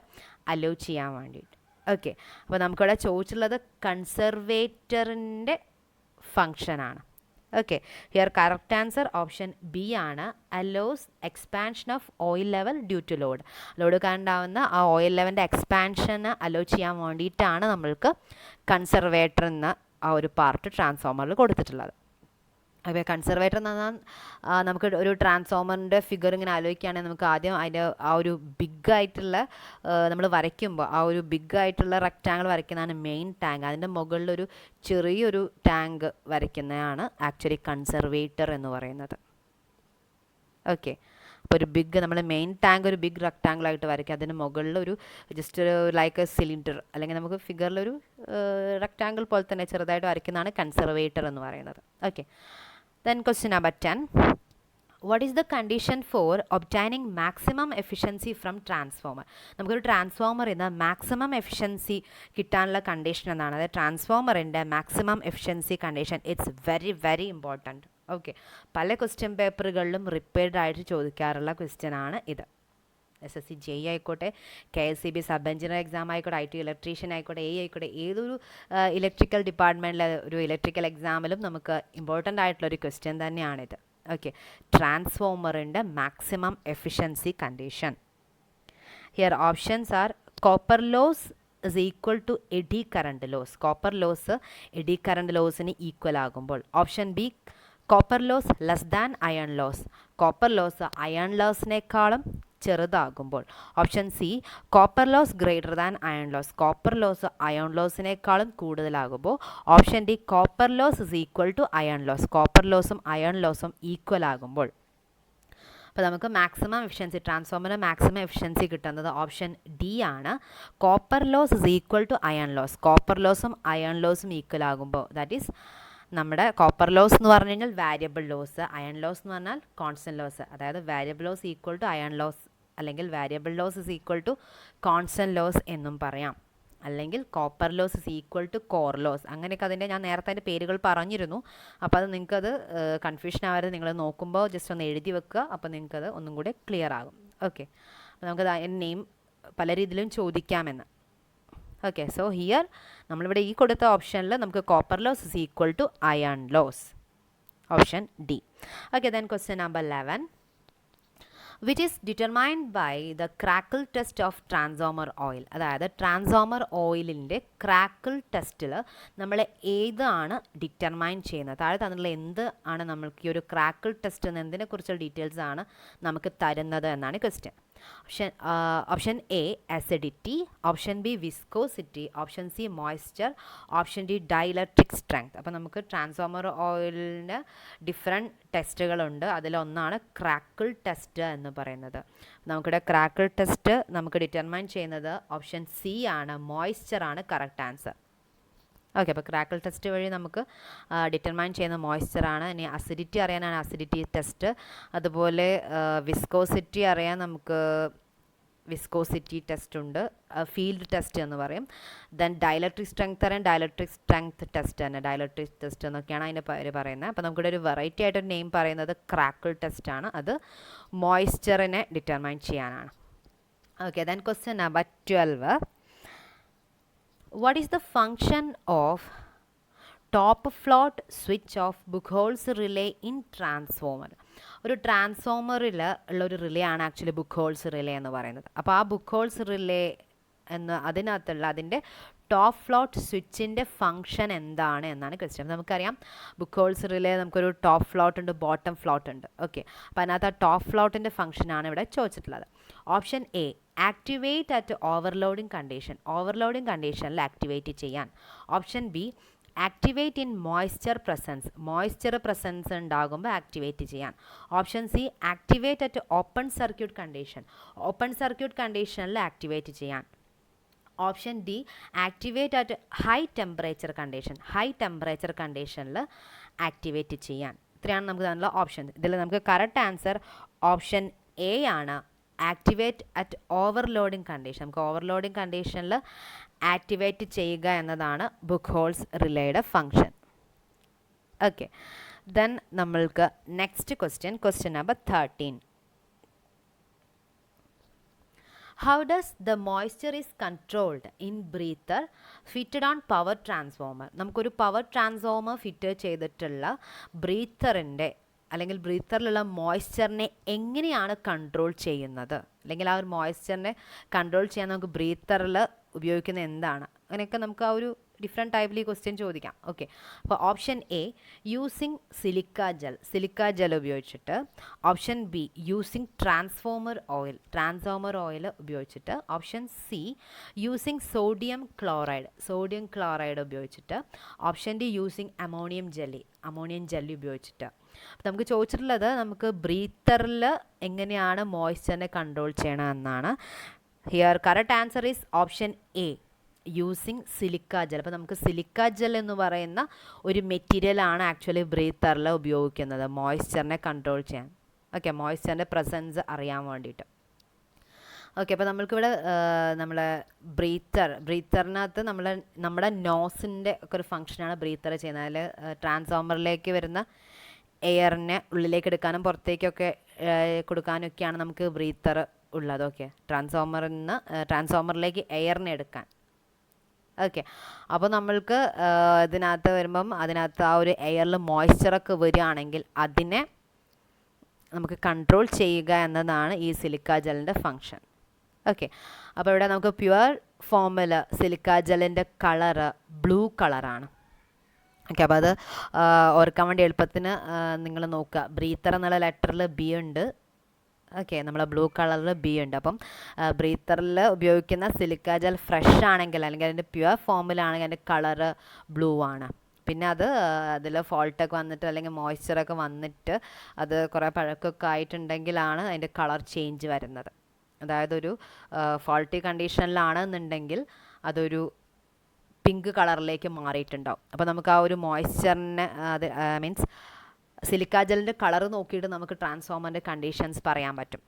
അലോ ചെയ്യാൻ വേണ്ടിയിട്ട്. ഓക്കെ, അപ്പോൾ നമുക്കിവിടെ ചോദിച്ചിട്ടുള്ളത് കൺസർവേറ്ററിൻ്റെ ഫങ്ഷനാണ്. Okay, here correct answer option B ആണ്, allows expansion of oil level due to load കണ്ടാവുന്ന ആ ഓയിൽ ലെവലിൻ്റെ എക്സ്പാൻഷന് അലോ ചെയ്യാൻ വേണ്ടിയിട്ടാണ് നമ്മൾക്ക് കൺസർവേറ്റർ എന്ന ആ ഒരു പാർട്ട് ട്രാൻസ്ഫോമറിൽ കൊടുത്തിട്ടുള്ളത്. അപ്പോൾ കൺസർവേറ്റർ എന്ന് പറഞ്ഞാൽ നമുക്ക് ഒരു ട്രാൻസ്ഫോമറിൻ്റെ ഫിഗർ ഇങ്ങനെ ആലോചിക്കുകയാണെങ്കിൽ നമുക്ക് ആദ്യം അതിൻ്റെ ആ ഒരു ബിഗ്ഗായിട്ടുള്ള നമ്മൾ വരയ്ക്കുമ്പോൾ ആ ഒരു ബിഗ്ഗായിട്ടുള്ള റെക്റ്റാങ്കിൾ വരയ്ക്കുന്നതാണ് മെയിൻ ടാങ്ക്. അതിൻ്റെ മുകളിലൊരു ചെറിയൊരു ടാങ്ക് വരയ്ക്കുന്നതാണ് ആക്ച്വലി കൺസർവേറ്റർ എന്ന് പറയുന്നത്. ഓക്കെ, അപ്പോൾ ഒരു ബിഗ് നമ്മൾ മെയിൻ ടാങ്ക് ഒരു ബിഗ് റെക്റ്റാങ്കിളായിട്ട് വരയ്ക്കുക, അതിന് മുകളിൽ ഒരു ജസ്റ്റ് ഒരു ലൈക്ക് എ സിലിണ്ടർ, അല്ലെങ്കിൽ നമുക്ക് ഫിഗറിലൊരു റെക്റ്റാങ്കിൾ പോലെ തന്നെ ചെറുതായിട്ട് വരയ്ക്കുന്നതാണ് കൺസർവേറ്റർ എന്ന് പറയുന്നത്. Okay, then question number 10. What is the condition for obtaining maximum efficiency from transformer? നമുക്കൊരു ട്രാൻസ്ഫോമറിൽ നിന്ന് മാക്സിമം എഫിഷ്യൻസി കിട്ടാനുള്ള കണ്ടീഷൻ എന്നാണ്. അതായത് ട്രാൻസ്ഫോമറിൻ്റെ maximum efficiency condition, it's very very important. Okay, പല ക്വസ്റ്റ്യൻ പേപ്പറുകളിലും റിപ്പീറ്റഡ് ആയിട്ട് ചോദിക്കാറുള്ള ക്വസ്റ്റ്യൻ ആണ് ഇത്. SSC JE ആയിക്കോട്ടെ, KSEB സബ് എഞ്ചിനീയർ എക്സാം ആയിക്കോട്ടെ, IT ഇലക്ട്രീഷ്യൻ ആയിക്കോട്ടെ, ആയിക്കോട്ടെ, ഏതൊരു ഇലക്ട്രിക്കൽ ഡിപ്പാർട്ട്മെൻറ്റിലെ ഒരു ഇലക്ട്രിക്കൽ എക്സാമിലും നമുക്ക് ഇമ്പോർട്ടൻ്റ് ആയിട്ടുള്ളൊരു ക്വസ്റ്റ്യൻ തന്നെയാണിത്. ഓക്കെ, ട്രാൻസ്ഫോമറിൻ്റെ maximum efficiency condition. Here options are copper loss is equal to eddy current loss. Copper loss eddy current ലോസിന് ഈക്വൽ ആകുമ്പോൾ. Option B copper loss less than iron loss. Copper loss iron ലോസിനേക്കാളും ചെറുതാകുമ്പോൾ. Option C copper loss greater than iron loss. Copper loss iron ലോസിനേക്കാളും കൂടുതലാകുമ്പോൾ. Option D copper loss is equal to iron loss. Copper ലോസും iron ലോസും equal ആകുമ്പോൾ. അപ്പോൾ നമുക്ക് maximum efficiency, ട്രാൻസ്ഫോമറിന് മാക്സിമം എഫിഷ്യൻസി കിട്ടുന്നത് ഓപ്ഷൻ ഡി ആണ്. Copper loss is equal to iron loss. Copper ലോസും അയൺ ലോസും ഈക്വൽ ആകുമ്പോൾ, ദാറ്റ് ഈസ് നമ്മുടെ കോപ്പർ ലോസ് എന്ന് പറഞ്ഞു കഴിഞ്ഞാൽ വാരിയബിൾ ലോസ്, അയൺ ലോസ് എന്ന് പറഞ്ഞാൽ കോൺസ്റ്റൻറ്റ് ലോസ്. അതായത് variable loss equal to iron loss, അല്ലെങ്കിൽ variable loss is equal to constant loss എന്നും പറയാം. അല്ലെങ്കിൽ copper loss is equal to core loss. അങ്ങനെയൊക്കെ അതിൻ്റെ ഞാൻ നേരത്തെ അതിൻ്റെ പേരുകൾ പറഞ്ഞിരുന്നു. അപ്പോൾ അത് നിങ്ങൾക്കത് കൺഫ്യൂഷൻ ആവരുത്. നിങ്ങൾ നോക്കുമ്പോൾ ജസ്റ്റ് ഒന്ന് എഴുതി വെക്കുക. അപ്പോൾ നിങ്ങൾക്കത് ഒന്നും കൂടി ക്ലിയർ ആകും. ഓക്കെ, അപ്പോൾ നമുക്കത് അതിൻ്റെ നെയിം പല രീതിയിലും ചോദിക്കാമെന്ന്. ഓക്കെ, സോ ഹിയർ നമ്മളിവിടെ ഈ കൊടുത്ത ഓപ്ഷനിൽ നമുക്ക് copper loss is equal to iron loss. Option D. Okay, then question number 11, which is determined by the crackle test of transformer oil. അതായത് ട്രാൻസ്ഫോമർ ഓയിലിൻ്റെ ക്രാക്കിൾ ടെസ്റ്റിൽ നമ്മൾ ഏതാണ് ഡിറ്റർമൈൻ ചെയ്യുന്നത്. താഴെ തന്നിട്ടുള്ള എന്ത് ആണ് നമ്മൾക്ക് ഈ ഒരു ക്രാക്കിൾ ടെസ്റ്റ് എന്ന് എന്തിനെക്കുറിച്ചുള്ള ഡീറ്റെയിൽസ് ആണ് നമുക്ക് തരുന്നത് എന്നാണ് question. Option A acidity, option B viscosity, option C moisture, option D dielectric strength. അപ്പോൾ നമുക്ക് ട്രാൻസ്ഫോമർ ഓയിലിന് ഡിഫറെൻറ്റ് ടെസ്റ്റുകളുണ്ട്. അതിലൊന്നാണ് ക്രാക്കിൾ ടെസ്റ്റ് എന്ന് പറയുന്നത്. നമുക്കിവിടെ ക്രാക്കിൾ ടെസ്റ്റ് നമുക്ക് ഡിറ്റർമൈൻ ചെയ്യുന്നത് ഓപ്ഷൻ സി ആണ്, മോയ്സ്ചർ ആണ് കറക്റ്റ് ആൻസർ. ഓക്കെ, അപ്പോൾ ക്രാക്കിൾ ടെസ്റ്റ് വഴി നമുക്ക് ഡിറ്റർമൈൻ ചെയ്യുന്ന മോയ്സ്ചറാണ്. ഇനി അസിഡിറ്റി അറിയാനാണ് അസിഡിറ്റി ടെസ്റ്റ്. അതുപോലെ വിസ്കോസിറ്റി അറിയാൻ നമുക്ക് വിസ്കോസിറ്റി ടെസ്റ്റ് ഉണ്ട്, ഫീൽഡ് ടെസ്റ്റ് എന്ന് പറയും. ദെൻ ഡൈലക്ട്രിക് സ്ട്രെങ്ത് അറിയാൻ ഡൈലക്ട്രിക് സ്ട്രെങ്ത് ടെസ്റ്റ് തന്നെ, ഡൈലക്ട്രിക് ടെസ്റ്റ് എന്നൊക്കെയാണ് അതിൻ്റെ പേര് പറയുന്നത്. അപ്പോൾ നമുക്കിവിടെ ഒരു വെറൈറ്റി ആയിട്ടൊരു നെയിം പറയുന്നത് ക്രാക്കിൾ ടെസ്റ്റ് ആണ്. അത് മോയ്സ്ചറിനെ ഡിറ്റർമൈൻ ചെയ്യാനാണ്. Okay, then question number 12, what is the function of top float switch of Buchholz relay in transformer? ഒരു ട്രാൻസ്ഫോമറിൽ ഉള്ള ഒരു റിലേ ആണ് ആക്ച്വലി ബുക്ക്ഹോൾസ് റിലേ എന്ന് പറയുന്നത്. അപ്പോൾ ആ ബുക്ക്ഹോൾസ് റിലേ എന്ന് അതിനകത്തുള്ള അതിൻ്റെ ടോപ്പ് ഫ്ലോട്ട് സ്വിച്ചിൻ്റെ ഫംഗ്ഷൻ എന്താണ് എന്നാണ് ക്വസ്റ്റ്യൻ. നമുക്കറിയാം ബുക്ക്ഹോൾസ് റിലേ നമുക്കൊരു ടോപ്പ് ഫ്ലോട്ട് ഉണ്ട്, ബോട്ടം ഫ്ലോട്ട് ഉണ്ട്. ഓക്കെ, അപ്പോൾ അതിനകത്ത് ആ ടോപ്പ് ഫ്ലോട്ടിൻ്റെ ഫംഗ്ഷനാണ് ഇവിടെ ചോദിച്ചിട്ടുള്ളത്. Option A activate at overloading condition. Overloading കണ്ടീഷനിൽ ആക്ടിവേറ്റ് ചെയ്യാൻ. Option B activate in moisture presence. Moisture presence ഉണ്ടാകുമ്പോൾ ആക്ടിവേറ്റ് ചെയ്യാൻ. Option C activate at open circuit condition. Open circuit കണ്ടീഷനിൽ ആക്ടിവേറ്റ് ചെയ്യാൻ. Option D activate at high temperature condition. High temperature കണ്ടീഷനിൽ activate ചെയ്യാൻ. ഇത്രയാണ് നമുക്ക് തന്നുള്ള ഓപ്ഷൻ. ഇതിൽ നമുക്ക് കറക്റ്റ് ആൻസർ ഓപ്ഷൻ എ ആണ്, ആക്ടിവേറ്റ് അറ്റ് ഓവർലോഡിംഗ് കണ്ടീഷൻ. നമുക്ക് ഓവർലോഡിംഗ് കണ്ടീഷനിൽ ആക്ടിവേറ്റ് ചെയ്യുക എന്നതാണ് ബുക്ക്ഹോൾസ് റിലേയുടെ ഫങ്ഷൻ. ഓക്കെ, ദെൻ നമ്മൾക്ക് next question number 13. How does the moisture is controlled in breather fitted on power transformer? നമുക്കൊരു പവർ ട്രാൻസ്ഫോമർ ഫിറ്റ് ചെയ്തിട്ടുള്ള ബ്രീത്തറിൻ്റെ അല്ലെങ്കിൽ ബ്രീത്തറിലുള്ള മോയ്സ്ചറിനെ എങ്ങനെയാണ് കൺട്രോൾ ചെയ്യുന്നത്, അല്ലെങ്കിൽ ആ ഒരു മോയ്സ്ചറിനെ കൺട്രോൾ ചെയ്യാൻ നമുക്ക് ബ്രീത്തറിൽ ഉപയോഗിക്കുന്ന എന്താണ്, അങ്ങനെയൊക്കെ നമുക്ക് ആ ഒരു ഡിഫറെൻറ്റ് ടൈപ്പിൽ ഈ ക്വസ്റ്റ്യൻ ചോദിക്കാം. ഓക്കെ, അപ്പോൾ option A using silica gel ഉപയോഗിച്ചിട്ട്. Option B using transformer oil ഉപയോഗിച്ചിട്ട്. Option C using sodium chloride ഉപയോഗിച്ചിട്ട്. Option D using ammonium jelly ഉപയോഗിച്ചിട്ട്. അപ്പോൾ നമുക്ക് ചോദിച്ചിട്ടുള്ളത് നമുക്ക് ബ്രീത്തറിൽ എങ്ങനെയാണ് മോയ്സ്ചറിനെ കൺട്രോൾ ചെയ്യണമെന്നാണ്. Here correct answer is option A using silica gel. അപ്പോൾ നമുക്ക് സിലിക്ക ജെൽ എന്ന് പറയുന്ന ഒരു മെറ്റീരിയലാണ് ആക്ച്വലി ബ്രീത്തറിൽ ഉപയോഗിക്കുന്നത് മോയ്സ്ചറിനെ കൺട്രോൾ ചെയ്യാൻ. ഓക്കെ, മോയ്സ്ചറിൻ്റെ പ്രസൻസ് അറിയാൻ വേണ്ടിയിട്ട്. ഓക്കെ, അപ്പോൾ നമ്മൾക്കിവിടെ നമ്മളെ ബ്രീത്തറിനകത്ത് നമ്മുടെ നോസിൻ്റെ ഒക്കെ ഒരു ഫങ്ഷനാണ് ബ്രീത്തർ ചെയ്യുന്നത്. അതിൽ ട്രാൻസ്ഫോമറിലേക്ക് വരുന്ന എയറിനെ ഉള്ളിലേക്ക് എടുക്കാനും പുറത്തേക്കൊക്കെ കൊടുക്കാനൊക്കെയാണ് നമുക്ക് ബ്രീത്തർ ഉള്ളത്. ഓക്കെ, ട്രാൻസ്ഫോമറിലേക്ക് എയറിനെ എടുക്കാൻ. ഓക്കെ, അപ്പോൾ നമ്മൾക്ക് ഇതിനകത്ത് വരുമ്പം അതിനകത്ത് ആ ഒരു എയറിൽ മോയ്സ്ചറൊക്കെ വരികയാണെങ്കിൽ അതിനെ നമുക്ക് കൺട്രോൾ ചെയ്യുക എന്നതാണ് ഈ സിലിക്ക ജെല്ലിൻ്റെ ഫങ്ഷൻ. ഓക്കെ, അപ്പോൾ ഇവിടെ നമുക്ക് പ്യുവർ ഫോമിൽ സിലിക്ക ജെല്ലിൻ്റെ കളറ് ബ്ലൂ കളറാണ്. ഓക്കെ, അപ്പോൾ അത് ഓർക്കാൻ വേണ്ടി എളുപ്പത്തിന് നിങ്ങൾ നോക്കുക. ബ്രീത്തർ എന്നുള്ള ലെറ്ററിൽ ബി ഉണ്ട്. ഓക്കെ, നമ്മളെ ബ്ലൂ കളറിൽ ബി ഉണ്ട്. അപ്പം ബ്രീത്തറിൽ ഉപയോഗിക്കുന്ന സിലിക്ക ജെൽ ഫ്രഷ് ആണെങ്കിൽ അല്ലെങ്കിൽ അതിൻ്റെ പ്യുവർ ഫോമിലാണെങ്കിൽ അതിൻ്റെ കളറ് ബ്ലൂ ആണ്. പിന്നെ അതിൽ ഫോൾട്ടൊക്കെ വന്നിട്ട് അല്ലെങ്കിൽ മോയ്സ്ചറൊക്കെ വന്നിട്ട് അത് കുറേ പഴക്കമൊക്കെ ആയിട്ടുണ്ടെങ്കിലാണ് അതിൻ്റെ കളർ ചേഞ്ച് വരുന്നത്. അതായത് ഒരു ഫോൾട്ടി കണ്ടീഷനിലാണെന്നുണ്ടെങ്കിൽ അതൊരു പിങ്ക് കളറിലേക്ക് മാറിയിട്ടുണ്ടാവും. അപ്പോൾ നമുക്ക് ആ ഒരു മോയ്സ്ചറിനെ അത് മീൻസ് സിലിക്ക ജെല്ലിൻ്റെ കളർ നോക്കിയിട്ട് നമുക്ക് ട്രാൻസ്ഫോമറിൻ്റെ കണ്ടീഷൻസ് പറയാൻ പറ്റും.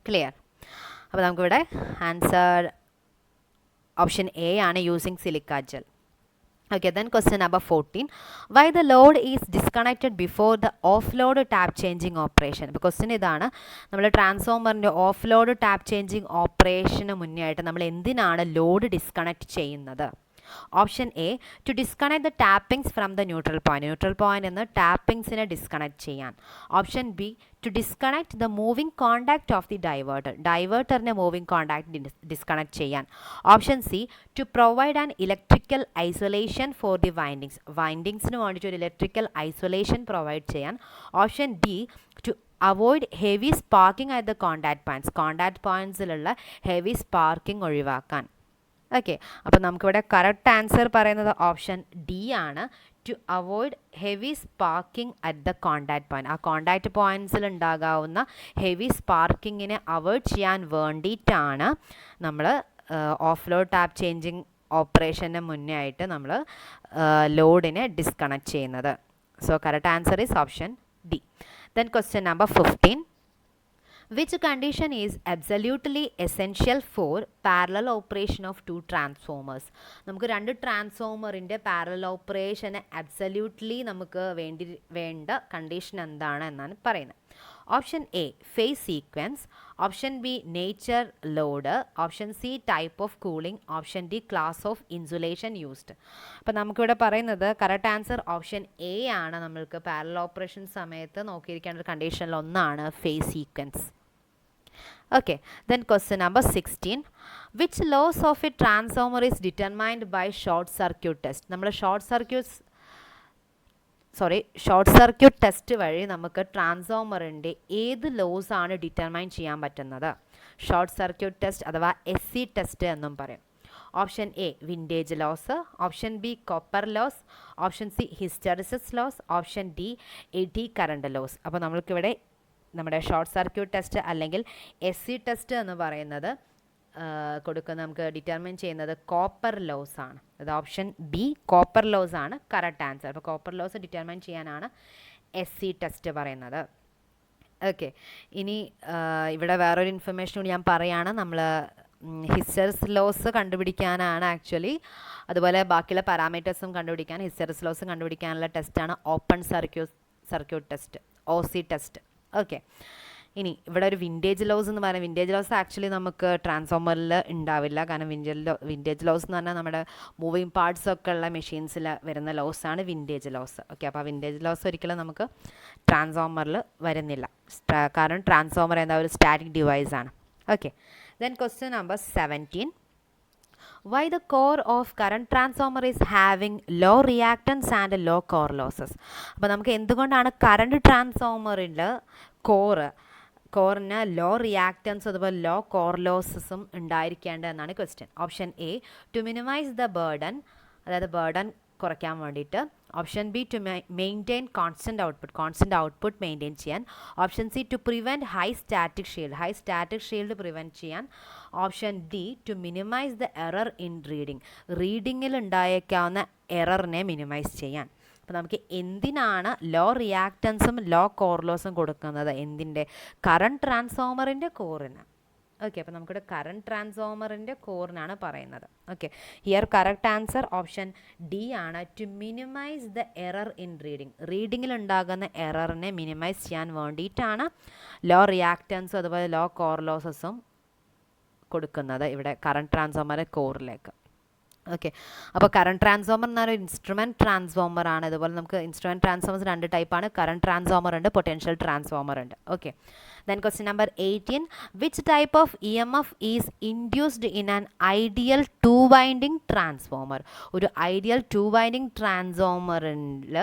ക്ലിയർ? അപ്പോൾ നമുക്കിവിടെ ആൻസർ ഓപ്ഷൻ എ ആണ്, using silica gel. Okay, then question number 14. Why the load is disconnected before the offload tap changing operation? അപ്പോൾ ക്വസ്റ്റ്യൻ ഇതാണ്, നമ്മൾ ട്രാൻസ്ഫോമറിൻ്റെ ഓഫ് ലോഡ് ടാപ്പ് ചേഞ്ചിങ് ഓപ്പറേഷന് മുന്നേ ആയിട്ട് നമ്മൾ എന്തിനാണ് ലോഡ് ഡിസ്കണക്ട് ചെയ്യുന്നത്? Option A, to disconnect the tappings from the neutral point. Neutral point നിന്ന് ടാപ്പിംഗ്സിനെ ഡിസ്കണക്ട് ചെയ്യാൻ. Option B, to disconnect the moving contact of the diverter. ഡൈവേർട്ടറിനെ മൂവിംഗ് കോണ്ടാക്ട് ഡിസ്കണക്ട് ചെയ്യാൻ. Option C, to provide an electrical isolation for the windings. വൈൻഡിങ്സിന് വേണ്ടിയിട്ട് ഒരു electrical isolation provide ചെയ്യാൻ. Option D, to avoid heavy sparking at the contact points. Contact പോയിന്റ്സിലുള്ള heavy sparking ഒഴിവാക്കാൻ. Okay, അപ്പോൾ നമുക്കിവിടെ കറക്റ്റ് ആൻസർ പറയുന്നത് ഓപ്ഷൻ ഡി ആണ്, to avoid heavy sparking at the contact point. ആ കോണ്ടാക്ട് പോയിന്റ്സിൽ ഉണ്ടാകാവുന്ന ഹെവി സ്പാർക്കിങ്ങിനെ അവോയ്ഡ് ചെയ്യാൻ വേണ്ടിയിട്ടാണ് നമ്മൾ ഓഫ് ലോഡ് ടാപ്പ് ചേഞ്ചിങ് ഓപ്പറേഷന് മുന്നേ ആയിട്ട് നമ്മൾ ലോഡിനെ ഡിസ്കണക്ട് ചെയ്യുന്നത്. So correct answer is option D. Then question number 15. Which condition is absolutely essential for parallel operation of two transformers? നമുക്ക് രണ്ട് ട്രാൻസ്ഫോമറിൻ്റെ പാരലൽ ഓപ്പറേഷന് അബ്സല്യൂട്ട്ലി നമുക്ക് വേണ്ട കണ്ടീഷൻ എന്താണ് എന്നാണ് പറയുന്നത്. Option A, phase sequence. Option B, nature load. Option C, type of cooling. Option D, class of insulation used. അപ്പോൾ നമുക്കിവിടെ പറയുന്നത് കറക്റ്റ് ആൻസർ ഓപ്ഷൻ എ ആണ്. നമ്മൾക്ക് പാരലൽ ഓപ്പറേഷൻ സമയത്ത് നോക്കിയിരിക്കേണ്ട ഒരു കണ്ടീഷനിൽ ഒന്നാണ് phase sequence. Okay, then question number 16. Which laws of a transformer is determined by short circuit test? നമ്മൾ ഷോർട്ട് സർക്യൂട്ട് ടെസ്റ്റ് വഴി നമുക്ക് ട്രാൻസ്ഫോമറിൻ്റെ ഏത് ലോസ് ആണ് ഡിറ്റർമൈൻ ചെയ്യാൻ പറ്റുന്നത്? ഷോർട്ട് സർക്യൂട്ട് ടെസ്റ്റ് അഥവാ SC ടെസ്റ്റ് എന്നും പറയും. Option A, vintage loss. Option B, copper loss. Option C, hysteresis loss. Option D, eddy current loss. അപ്പോൾ നമ്മൾക്കിവിടെ നമ്മുടെ ഷോർട്ട് സർക്യൂട്ട് ടെസ്റ്റ് അല്ലെങ്കിൽ SC ടെസ്റ്റ് എന്ന് പറയുന്നത് നമുക്ക് ഡിറ്റർമിൻ ചെയ്യുന്നത് കോപ്പർ ലോസ് ആണ്. അത് ഓപ്ഷൻ ബി, കോപ്പർ ലോസ് ആണ് കറക്റ്റ് ആൻസർ. അപ്പോൾ കോപ്പർ ലോസ് ഡിറ്റർമിൻ ചെയ്യാനാണ് SC ടെസ്റ്റ് പറയുന്നത്. ഓക്കെ, ഇനി ഇവിടെ വേറൊരു ഇൻഫർമേഷൻ കൂടി ഞാൻ പറയുകയാണ്. നമ്മൾ ഹിസ്റ്ററിസ് ലോസ് കണ്ടുപിടിക്കാനാണ് ആക്ച്വലി, അതുപോലെ ബാക്കിയുള്ള പാരാമീറ്റേഴ്സും കണ്ടുപിടിക്കാൻ ഹിസ്റ്ററിസ് ലോസ് കണ്ടുപിടിക്കാനുള്ള ടെസ്റ്റാണ് open circuit test, OC test. Okay, ഇനി ഇവിടെ ഒരു വിൻറ്റേജ് ലോസ് എന്ന് പറയുന്നത്, വിൻറ്റേജ് ലോസ് ആക്ച്വലി നമുക്ക് ട്രാൻസ്ഫോമറിൽ ഉണ്ടാവില്ല. കാരണം വിൻറ്റേജ് ലോസ് എന്ന് പറഞ്ഞാൽ നമ്മുടെ മൂവിങ് പാർട്സ് ഒക്കെ ഉള്ള മെഷീൻസിൽ വരുന്ന ലോസാണ് വിൻറ്റേജ് ലോസ്. ഓക്കെ, അപ്പോൾ ആ വിൻറ്റേജ് ലോസ് ഒരിക്കലും നമുക്ക് ട്രാൻസ്ഫോമറിൽ വരുന്നില്ല. കാരണം ട്രാൻസ്ഫോമർ എന്താ ഒരു സ്റ്റാറ്റിക് ഡിവൈസ് ആണ്. Okay, then question number 17. Why the core of current transformer is having low reactance and low core losses? അപ്പോൾ നമുക്ക് എന്തുകൊണ്ടാണ് കറണ്ട് ട്രാൻസ്ഫോമറിൽ കോറിന് ലോ റിയാക്റ്റൻസ് അതുപോലെ ലോ കോർ ലോസസും ഉണ്ടായിരിക്കേണ്ടതെന്നാണ് question. Option A, to minimise the burden, അതായത് ബേർഡൻ കുറയ്ക്കാൻ വേണ്ടിയിട്ട്. Option B, to maintain constant output maintain ചെയ്യാൻ. Option C, to prevent high static shield prevent ചെയ്യാൻ. Option D, to minimise the error in റീഡിങ്ങിൽ ഉണ്ടായേക്കാവുന്ന എററിനെ മിനിമൈസ് ചെയ്യാൻ. അപ്പോൾ നമുക്ക് എന്തിനാണ് ലോ റിയാക്റ്റൻസും ലോ കോർ ലോസും കൊടുക്കുന്നത്? എന്തിൻ്റെ? കറണ്ട് ട്രാൻസ്ഫോമറിൻ്റെ കോറിന്. ഓക്കെ, അപ്പോൾ നമുക്കിവിടെ കറണ്ട് ട്രാൻസ്ഫോമറിൻ്റെ കോറിനാണ് പറയുന്നത്. Okay, here correct answer option D ആണ്. To minimise the error in റീഡിങ്ങിൽ ഉണ്ടാകുന്ന എററിനെ മിനിമൈസ് ചെയ്യാൻ വേണ്ടിയിട്ടാണ് ലോ റിയാക്റ്റൻസും അതുപോലെ ലോ കോർ ലോസസും കൊടുക്കുന്നത് ഇവിടെ കറണ്ട് ട്രാൻസ്ഫോമറിൻ്റെ കോറിലേക്ക്. ഓക്കെ, അപ്പോൾ കറണ്ട് ട്രാൻസ്ഫോമർ എന്ന് പറയുന്നത് ഇൻസ്ട്രുമെൻറ്റ് ട്രാൻസ്ഫോമർ ആണ്. അതുപോലെ നമുക്ക് ഇൻസ്ട്രുമെൻറ്റ് ട്രാൻസ്ഫോമേഴ്സ് 2 ടൈപ്പാണ്. കറണ്ട് ട്രാൻസ്ഫോമർ ഉണ്ട്, പൊട്ടൻഷ്യൽ ട്രാൻസ്ഫോമർ ഉണ്ട്. Okay, then question number 18, which type of EMF is induced in an ideal two winding transformer? ഒരു ഐഡിയൽ ടു വൈൻഡിങ് ട്രാൻസ്ഫോമറിൽ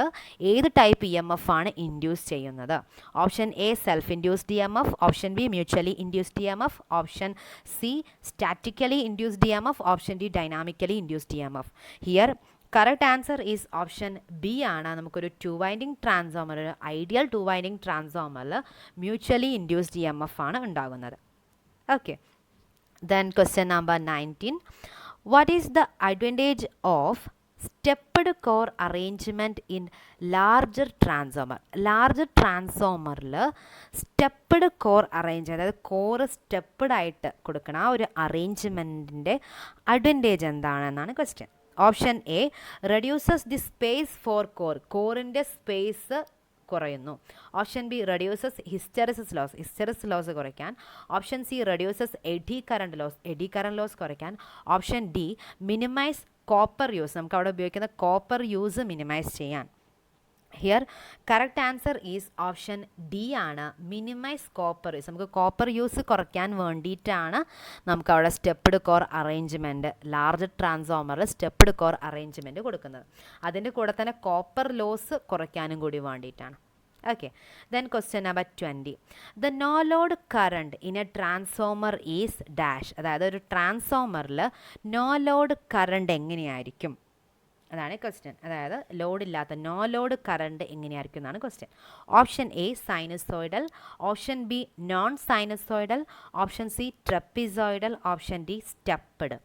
ഏത് ടൈപ്പ് EMF ആണ് ഇൻഡ്യൂസ് ചെയ്യുന്നത്? Option A self induced EMF, option B mutually induced EMF, option C statically induced EMF, option D dynamically induced EMF. Here correct answer is option B ആണ്. നമുക്കൊരു two winding transformer, ideal two winding ട്രാൻസ്ഫോമറിൽ mutually induced EMF ആണ് ഉണ്ടാകുന്നത്. Okay, then question number 19, what is the advantage of stepped core arrangement in larger transformer? Larger ട്രാൻസ്ഫോമറിൽ stepped core arrange, അതായത് core stepped ആയിട്ട് കൊടുക്കണം, ആ ഒരു അറേഞ്ച്മെൻറ്റിൻ്റെ അഡ്വാൻറ്റേജ് എന്താണെന്നാണ് question. Option A reduces the space for കോറിൻ്റെ സ്പേസ് കുറയുന്നു. Option B reduces hysteresis loss കുറയ്ക്കാൻ. Option C reduces eddy current loss കുറയ്ക്കാൻ. Option D minimise copper use, നമുക്ക് അവിടെ ഉപയോഗിക്കുന്ന കോപ്പർ യൂസ് മിനിമൈസ് ചെയ്യാൻ. Here correct answer is option D ആണ്, minimise copper use. നമുക്ക് കോപ്പർ യൂസ് കുറയ്ക്കാൻ വേണ്ടിയിട്ടാണ് നമുക്ക് അവിടെ സ്റ്റെപ്പ്ഡ് കോർ അറേഞ്ച്മെൻറ്റ്, ലാർജ് ട്രാൻസ്ഫോമറിൽ സ്റ്റെപ്പ്ഡ് കോർ അറേഞ്ച്മെൻറ്റ് കൊടുക്കുന്നത്. അതിൻ്റെ കൂടെ തന്നെ കോപ്പർ ലോസ് കുറയ്ക്കാനും കൂടി വേണ്ടിയിട്ടാണ്. Okay, then question number 20, the no load current in a transformer is dash, അതായത് ഒരു ട്രാൻസ്ഫോമറിൽ നോ ലോഡ് കറണ്ട് എങ്ങനെയായിരിക്കും? അതാണ് ക്വസ്റ്റ്യൻ. അതായത് ലോഡില്ലാത്ത നോ ലോഡ് കറണ്ട് എങ്ങനെയായിരിക്കും എന്നാണ് question. Option A sinusoidal, option B non sinusoidal, option C trapezoidal, option D stepped.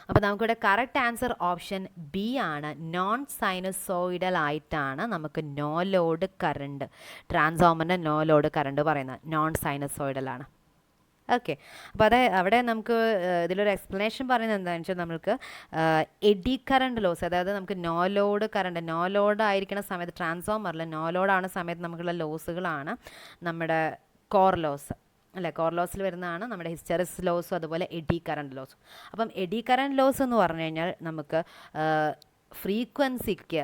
അപ്പോൾ നമുക്കിവിടെ correct answer option B ആണ്, നോൺ സൈനസോയിഡൽ ആയിട്ടാണ് നമുക്ക് നോ ലോഡ് കറണ്ട്, ട്രാൻസ്ഫോമറിൻ്റെ നോ ലോഡ് കറണ്ട് പറയുന്നത് നോൺ സൈനസോയിഡൽ ആണ്. ഓക്കെ, അപ്പോൾ അവിടെ നമുക്ക് ഇതിലൊരു എക്സ്പ്ലനേഷൻ പറയുന്നത് എന്താണെന്ന് വെച്ചാൽ നമുക്ക് എഡി കറണ്ട് ലോസ്, അതായത് നമുക്ക് no load current, no load ആയിരിക്കുന്ന സമയത്ത് ട്രാൻസ്ഫോമറിൽ നോ ലോഡാണ് സമയത്ത് നമുക്കുള്ള ലോസുകളാണ് നമ്മുടെ കോർ ലോസ് അല്ലേ. കോർ ലോസിൽ വരുന്നതാണ് നമ്മുടെ ഹിസ്റ്ററിസ് ലോസും അതുപോലെ എഡി കറണ്ട് ലോസും. അപ്പം എഡി കറണ്ട് ലോസ് എന്ന് പറഞ്ഞു കഴിഞ്ഞാൽ നമുക്ക് ഫ്രീക്വൻസിക്ക്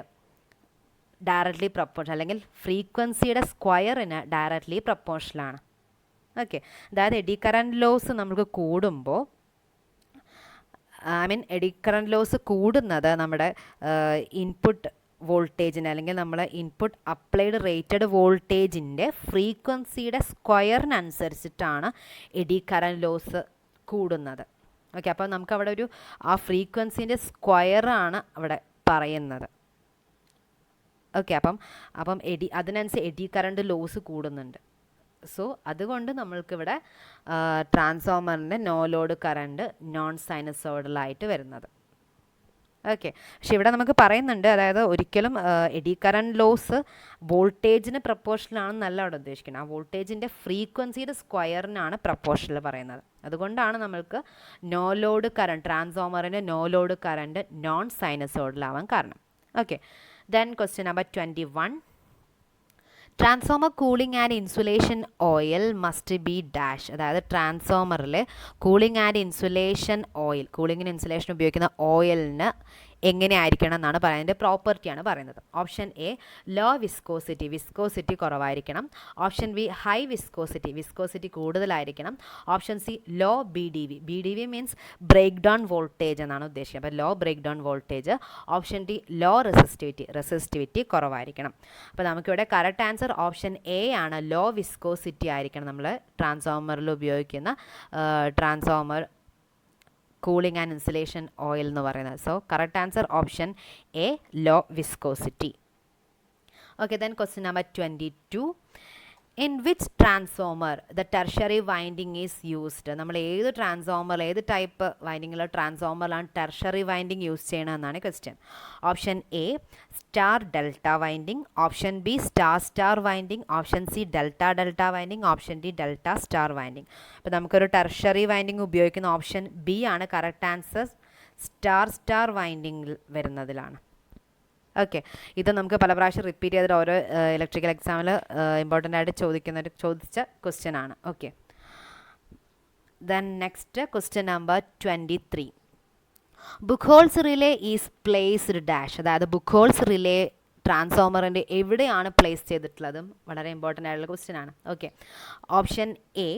ഡയറക്റ്റ്ലി പ്രൊപ്പോർഷൻ, അല്ലെങ്കിൽ ഫ്രീക്വൻസിയുടെ സ്ക്വയറിന് ഡയറക്റ്റ്ലി പ്രൊപ്പോർഷനാണ്. ഓക്കെ, അതായത് എഡി കറണ്ട് ലോസ് നമുക്ക് കൂടുമ്പോൾ, എഡി കറണ്ട് ലോസ് കൂടുന്നത് നമ്മുടെ ഇൻപുട്ട് വോൾട്ടേജിന്, അല്ലെങ്കിൽ നമ്മൾ ഇൻപുട്ട് അപ്ലൈഡ് റേറ്റഡ് വോൾട്ടേജിൻ്റെ ഫ്രീക്വൻസിയുടെ സ്ക്വയറിനനുസരിച്ചിട്ടാണ് എഡി കറണ്ട് ലോസ് കൂടുന്നത്. ഓക്കെ, അപ്പോൾ നമുക്കവിടെ ഒരു ആ ഫ്രീക്വൻസിൻ്റെ സ്ക്വയറാണ് അവിടെ പറയുന്നത്. ഓക്കെ, അപ്പം അതിനനുസരിച്ച് എഡി കറണ്ട് ലോസ് കൂടുന്നുണ്ട്. സോ അതുകൊണ്ട് നമ്മൾക്കിവിടെ ട്രാൻസ്ഫോമറിൻ്റെ നോ ലോഡ് കറണ്ട് നോൺ സൈനസോയിഡലായിട്ട് വരുന്നത്. ഓക്കെ, പക്ഷെ ഇവിടെ നമുക്ക് പറയുന്നുണ്ട്, അതായത് ഒരിക്കലും എഡി കറണ്ട് ലോസ് വോൾട്ടേജിന് പ്രപ്പോർഷനാണെന്നല്ല അവിടെ ഉദ്ദേശിക്കുന്നത്, ആ വോൾട്ടേജിൻ്റെ ഫ്രീക്വൻസിയുടെ സ്ക്വയറിനാണ് പ്രപ്പോർഷനിൽ പറയുന്നത്. അതുകൊണ്ടാണ് നമ്മൾക്ക് നോ ലോഡ് കറണ്ട്, ട്രാൻസ്ഫോമറിൻ്റെ നോ ലോഡ് കറണ്ട് നോൺ സൈനസോയിഡലാവാൻ കാരണം. Okay, then question number 21, transformer cooling and insulation oil must be dash, അതായത് ട്രാൻസ്ഫോമറിൽ കൂളിംഗ് ആൻഡ് ഇൻസുലേഷൻ ഓയിൽ, കൂളിംഗിന് ഇൻസുലേഷൻ ഉപയോഗിക്കുന്ന ഓയിലിന് എങ്ങനെയായിരിക്കണം എന്നാണ് പറയുന്നത്, അതിൻ്റെ പ്രോപ്പർട്ടിയാണ് പറയുന്നത്. ഓപ്ഷൻ എ ലോ വിസ്കോസിറ്റി കുറവായിരിക്കണം. ഓപ്ഷൻ ബി ഹൈ വിസ്കോസിറ്റി കൂടുതലായിരിക്കണം. Option C low BDV means break down voltage എന്നാണ് ഉദ്ദേശിക്കുന്നത്, അപ്പോൾ low break down voltage. Option D law resistivity കുറവായിരിക്കണം. അപ്പോൾ നമുക്കിവിടെ കറക്റ്റ് ആൻസർ ഓപ്ഷൻ എ ആണ്, ലോ വിസ്കോസിറ്റി ആയിരിക്കണം നമ്മൾ ട്രാൻസ്ഫോമറിൽ ഉപയോഗിക്കുന്ന transformer cooling and insulation oil എന്ന് പറയുന്നത്. So correct answer option A, low viscosity. Okay, then question number 22, in which transformer the tertiary winding is used. നമ്മൾ ഏത് ട്രാൻസ്ഫോമർ, ഏത് ടൈപ്പ് വൈൻഡിങ്ങിലുള്ള ട്രാൻസ്ഫോമറിലാണ് ടെർഷറി വൈൻഡിങ് യൂസ് ചെയ്യണമെന്നാണ് question. Option A star delta winding, option B star star winding, option C delta delta winding, option D delta star winding. അപ്പോൾ നമുക്കൊരു tertiary winding ഉപയോഗിക്കുന്ന option B ആണ് കറക്റ്റ് ആൻസർ. സ്റ്റാർ സ്റ്റാർ വൈൻഡിങ്ങിൽ വരുന്നതിലാണ്. Okay, ഇത് നമുക്ക് പല പ്രാവശ്യം റിപ്പീറ്റ് ചെയ്തിട്ട് ഓരോ ഇലക്ട്രിക്കൽ എക്സാമിൽ ഇമ്പോർട്ടൻ്റ് ആയിട്ട് ചോദിച്ച ക്വസ്റ്റ്യൻ ആണ്. Okay, then next question number 23. Buchholz relay is placed dash. അതായത് ബുക്ക്ഹോൾസ് റിലേ ട്രാൻസ്ഫോമറിൻ്റെ എവിടെയാണ് പ്ലേസ് ചെയ്തിട്ടുള്ളതും വളരെ ഇമ്പോർട്ടൻ്റ് ആയിട്ടുള്ള ക്വസ്റ്റ്യൻ ആണ്. Okay, option A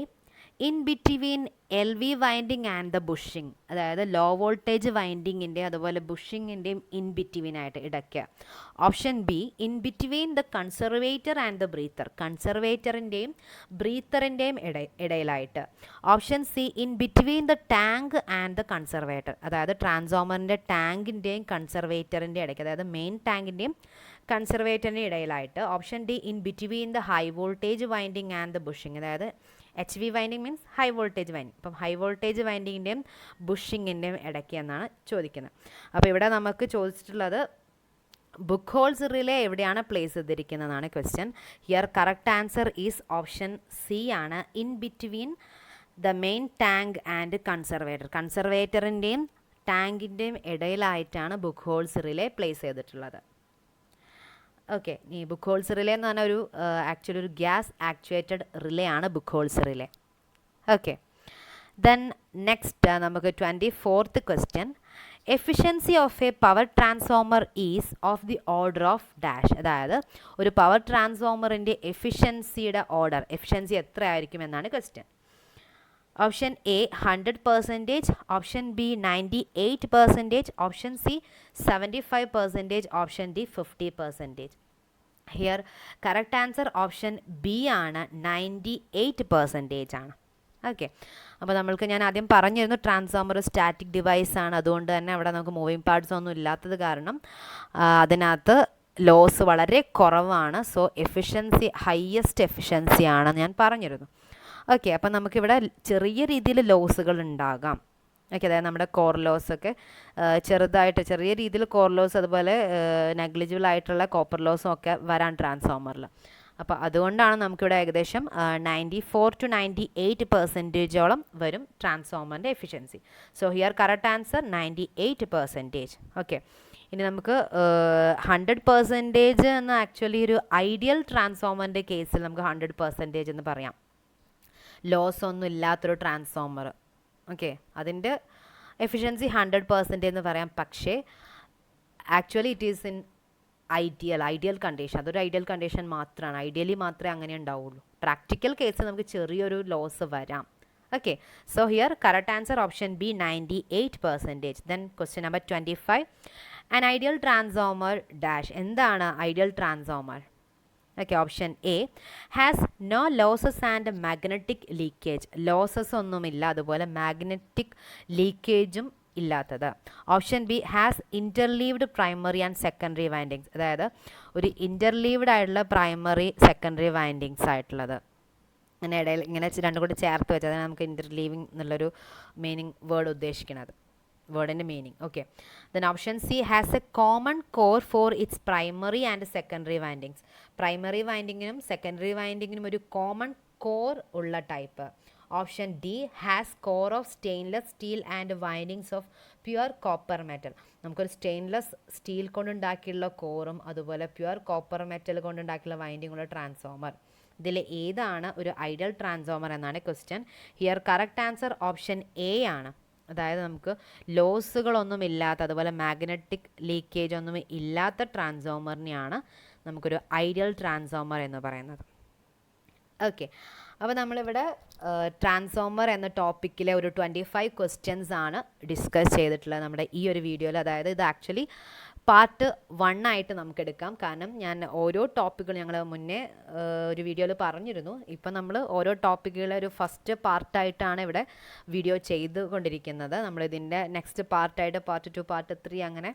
in between L V winding and the bushing. അതായത് ലോ വോൾട്ടേജ് വൈൻഡിങ്ങിൻ്റെ അതുപോലെ ബുഷിങ്ങിൻ്റെയും ഇൻ ബിറ്റ്വീൻ ആയിട്ട് ഇടയ്ക്ക്. Option B in between the conservator and the breather. കൺസർവേറ്ററിൻ്റെയും ബ്രീത്തറിൻ്റെയും ഇടയിലായിട്ട്. Option C in between the tank and the conservator. അതായത് ട്രാൻസ്ഫോമറിൻ്റെ ടാങ്കിൻ്റെയും കൺസർവേറ്ററിൻ്റെ ഇടയ്ക്ക്, അതായത് മെയിൻ ടാങ്കിൻ്റെയും കൺസർവേറ്ററിൻ്റെ ഇടയിലായിട്ട്. Option D in between the high voltage winding and the bushing. അതായത് H V winding means high voltage winding. അപ്പം ഹൈ വോൾട്ടേജ് വൈൻഡിങ്ങിൻ്റെയും ബുഷിങ്ങിൻ്റെയും ഇടയ്ക്ക് എന്നാണ് ചോദിക്കുന്നത്. അപ്പോൾ ഇവിടെ നമുക്ക് ചോദിച്ചിട്ടുള്ളത് ബുക്ക്ഹോൾസ് റിലേ എവിടെയാണ് place ചെയ്തിരിക്കുന്നതാണ് question. Here correct answer is option C ആണ്, in between the main tank and conservator. കൺസർവേറ്ററിൻ്റെയും ടാങ്കിൻ്റെയും ഇടയിലായിട്ടാണ് ബുക്ക്ഹോൾസ് റിലേ പ്ലേസ് ചെയ്തിട്ടുള്ളത്. ഓക്കെ, ഈ ബുക്ക്ഹോൾസ് റിലേ എന്ന് പറഞ്ഞാൽ ആക്ച്വലി ഒരു ഗ്യാസ് ആക്ച്വേറ്റഡ് റിലേ ആണ് ബുക്ക്ഹോൾസ് റിലേ. ഓക്കെ, ദെൻ നെക്സ്റ്റ് നമുക്ക് 24th question. Efficiency of A power transformer is of the order of dash. അതായത് ഒരു പവർ ട്രാൻസ്ഫോമറിൻ്റെ എഫിഷ്യൻസിയുടെ ഓർഡർ, എഫിഷ്യൻസി എത്ര ആയിരിക്കും എന്നാണ് question. Option A 100%, option B 98%, option C 75%, option D 50%. Here correct answer option B ആണ്, 98% ആണ്. Okay, അപ്പോൾ നമ്മൾക്ക് ഞാൻ ആദ്യം പറഞ്ഞിരുന്നു ട്രാൻസ്ഫോമർ സ്റ്റാറ്റിക് ഡിവൈസ് ആണ്. അതുകൊണ്ട് തന്നെ അവിടെ നമുക്ക് മൂവിങ് പാർട്സ് ഒന്നും ഇല്ലാത്തത് കാരണം അതിനകത്ത് ലോസ് വളരെ കുറവാണ്. സോ എഫിഷ്യൻസി ഹയസ്റ്റ് എഫിഷ്യൻസി ആണെന്ന് ഞാൻ പറഞ്ഞിരുന്നു. ഓക്കെ, അപ്പം നമുക്കിവിടെ ചെറിയ രീതിയിൽ ലോസുകൾ ഉണ്ടാകാം. ഓക്കെ, അതായത് നമ്മുടെ കോർ ലോസ് ഒക്കെ ചെറുതായിട്ട് ചെറിയ രീതിയിൽ കോർ ലോസ്, അതുപോലെ നെഗ്ലിജിബിൾ ആയിട്ടുള്ള കോപ്പർ ലോസും ഒക്കെ വരാൻ ട്രാൻസ്ഫോമറിൽ. അപ്പോൾ അതുകൊണ്ടാണ് നമുക്കിവിടെ ഏകദേശം 94 to 98% വരും ട്രാൻസ്ഫോമറിൻ്റെ efficiency. So here correct answer 98%. Okay, ഇനി നമുക്ക് 100% എന്ന് ആക്ച്വലി ഒരു ഐഡിയൽ ട്രാൻസ്ഫോമറിൻ്റെ കേസിൽ നമുക്ക് 100% എന്ന് പറയാം. ലോസ് ഒന്നും ഇല്ലാത്തൊരു ട്രാൻസ്ഫോമർ. ഓക്കെ, അതിൻ്റെ എഫിഷ്യൻസി 100% എന്ന് പറയാം. പക്ഷേ actually it is in ideal condition. അതൊരു ഐഡിയൽ കണ്ടീഷൻ മാത്രമാണ്. ഐഡിയലി മാത്രമേ അങ്ങനെ ഉണ്ടാവുള്ളൂ. പ്രാക്ടിക്കൽ കേസിൽ നമുക്ക് ചെറിയൊരു ലോസ് വരാം. Okay, so here correct answer option B 98%. Then question number 25. An ideal transformer dash. എന്താണ് ideal transformer? Okay, option A has no losses and magnetic leakage. Losses ഒന്നുമില്ല, അതുപോലെ മാഗ്നറ്റിക് ലീക്കേജും ഇല്ലാത്തത്. Option B has interleaved primary and secondary windings. അതായത് ഒരു ഇൻ്റർലീവ്ഡ് ആയിട്ടുള്ള primary secondary windings ആയിട്ടുള്ളത്. അങ്ങനെ ഇടയിൽ ഇങ്ങനെ രണ്ടും കൂടി ചേർത്ത് വെച്ചാൽ അതാണ് നമുക്ക് ഇൻ്റർലീവിങ് എന്നുള്ളൊരു മീനിങ് വേർഡ് ഉദ്ദേശിക്കുന്നത്, വേർഡിൻ്റെ meaning. Okay, then option C has a common core for its primary and secondary windings. Primary വൈൻഡിങ്ങിനും സെക്കൻഡറി വൈൻഡിങ്ങിനും ഒരു കോമൺ കോർ ഉള്ള type. Option D has core of stainless steel and windings of pure copper metal. നമുക്കൊരു stainless steel കൊണ്ടുണ്ടാക്കിയുള്ള കോറും അതുപോലെ pure copper metal കൊണ്ടുണ്ടാക്കിയുള്ള വൈൻഡിങ്ങുള്ള ട്രാൻസ്ഫോമർ. ഇതിൽ ഏതാണ് ഒരു ഐഡിയൽ ട്രാൻസ്ഫോമർ എന്നാണ് question. Here correct answer option A ആണ്. അതായത് നമുക്ക് ലോസുകളൊന്നും ഇല്ലാത്ത, അതുപോലെ മാഗ്നറ്റിക് ലീക്കേജ് ഒന്നും ഇല്ലാത്ത ട്രാൻസ്ഫോമറിനെയാണ് നമുക്കൊരു ഐഡിയൽ ട്രാൻസ്ഫോമർ എന്ന് പറയുന്നത്. ഓക്കെ, അപ്പോൾ നമ്മളിവിടെ ട്രാൻസ്ഫോമർ എന്ന ടോപ്പിക്കിലെ ഒരു 25 ക്വസ്റ്റ്യൻസ് ആണ് ഡിസ്കസ് ചെയ്തിട്ടുള്ളത് നമ്മുടെ ഈ ഒരു വീഡിയോയിൽ. അതായത് ഇത് ആക്ച്വലി പാർട്ട് 1 ആയിട്ട് നമുക്ക് എടുക്കാം. കാരണം ഞാൻ ഓരോ ടോപ്പിക്കുകൾ ഞങ്ങൾ മുന്നേ ഒരു വീഡിയോയിൽ പറഞ്ഞിരുന്നു. ഇപ്പം നമ്മൾ ഓരോ ടോപ്പിക്കുകളെ ഒരു ഫസ്റ്റ് പാർട്ടായിട്ടാണ് ഇവിടെ വീഡിയോ ചെയ്തുകൊണ്ടിരിക്കുന്നത്. നമ്മളിതിൻ്റെ നെക്സ്റ്റ് പാർട്ടായിട്ട് പാർട്ട് 2, പാർട്ട് 3 അങ്ങനെ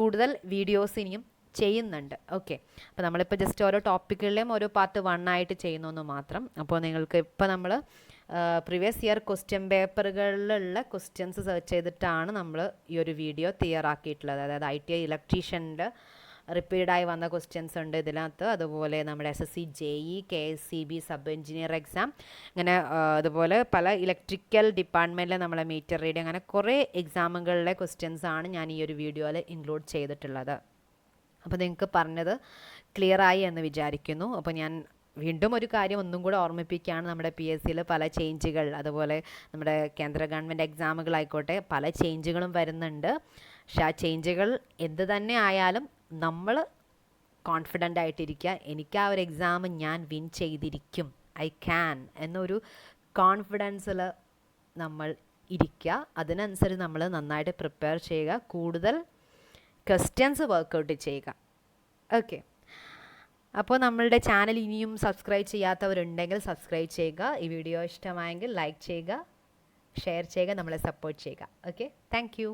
കൂടുതൽ വീഡിയോസ് ഇനിയും ചെയ്യുന്നുണ്ട്. ഓക്കെ, അപ്പോൾ നമ്മളിപ്പോൾ ജസ്റ്റ് ഓരോ ടോപ്പിക്കുകളിലെയും ഓരോ പാർട്ട് 1 ആയിട്ട് ചെയ്യുന്നു മാത്രം. അപ്പോൾ നിങ്ങൾക്ക് ഇപ്പോൾ നമ്മൾ പ്രീവിയസ് ഇയർ ക്വസ്റ്റ്യൻ പേപ്പറുകളിലുള്ള ക്വസ്റ്റ്യൻസ് സെർച്ച് ചെയ്തിട്ടാണ് നമ്മൾ ഈ ഒരു വീഡിയോ തയ്യാറാക്കിയിട്ടുള്ളത്. അതായത് ITI ഇലക്ട്രീഷ്യനിൽ റിപ്പീറ്റായി വന്ന ക്വസ്റ്റ്യൻസ് ഉണ്ട് ഇതിനകത്ത്. അതുപോലെ നമ്മുടെ SSC JE KSCB sub engineer exam, അങ്ങനെ അതുപോലെ പല ഇലക്ട്രിക്കൽ ഡിപ്പാർട്ട്മെൻറ്റിൽ നമ്മളെ മീറ്റർ റീഡിങ്, അങ്ങനെ കുറേ എക്സാമുകളിലെ ക്വസ്റ്റ്യൻസ് ആണ് ഞാൻ ഈ ഒരു വീഡിയോയിൽ ഇൻക്ലൂഡ് ചെയ്തിട്ടുള്ളത്. അപ്പോൾ നിങ്ങൾക്ക് പറഞ്ഞത് ക്ലിയറായി എന്ന് വിചാരിക്കുന്നു. അപ്പോൾ ഞാൻ വീണ്ടും ഒരു കാര്യം ഒന്നും കൂടെ ഓർമ്മിപ്പിക്കുകയാണ്. നമ്മുടെ PSCയിൽ പല ചേഞ്ചുകൾ, അതുപോലെ നമ്മുടെ കേന്ദ്ര ഗവൺമെൻറ് എക്സാമുകളായിക്കോട്ടെ പല ചേഞ്ചുകളും വരുന്നുണ്ട്. പക്ഷെ ആ ചേഞ്ചുകൾ എന്ത് തന്നെ ആയാലും നമ്മൾ കോൺഫിഡൻ്റ് ആയിട്ടിരിക്കുക. എനിക്ക് ആ ഒരു എക്സാം ഞാൻ വിൻ ചെയ്തിരിക്കും, ഐ ക്യാൻ എന്നൊരു കോൺഫിഡൻസിൽ നമ്മൾ ഇരിക്കുക. അതിനനുസരിച്ച് നമ്മൾ നന്നായിട്ട് പ്രിപ്പയർ ചെയ്യുക, കൂടുതൽ ക്വസ്റ്റ്യൻസ് വർക്കൗട്ട് ചെയ്യുക. ഓക്കെ, അപ്പോൾ നമ്മളുടെ ചാനൽ ഇനിയും സബ്സ്ക്രൈബ് ചെയ്യാത്തവരുണ്ടെങ്കിൽ സബ്സ്ക്രൈബ് ചെയ്യുക. ഈ വീഡിയോ ഇഷ്ടമായെങ്കിൽ ലൈക്ക് ചെയ്യുക, ഷെയർ ചെയ്യുക, നമ്മളെ സപ്പോർട്ട് ചെയ്യുക. Okay, thank you.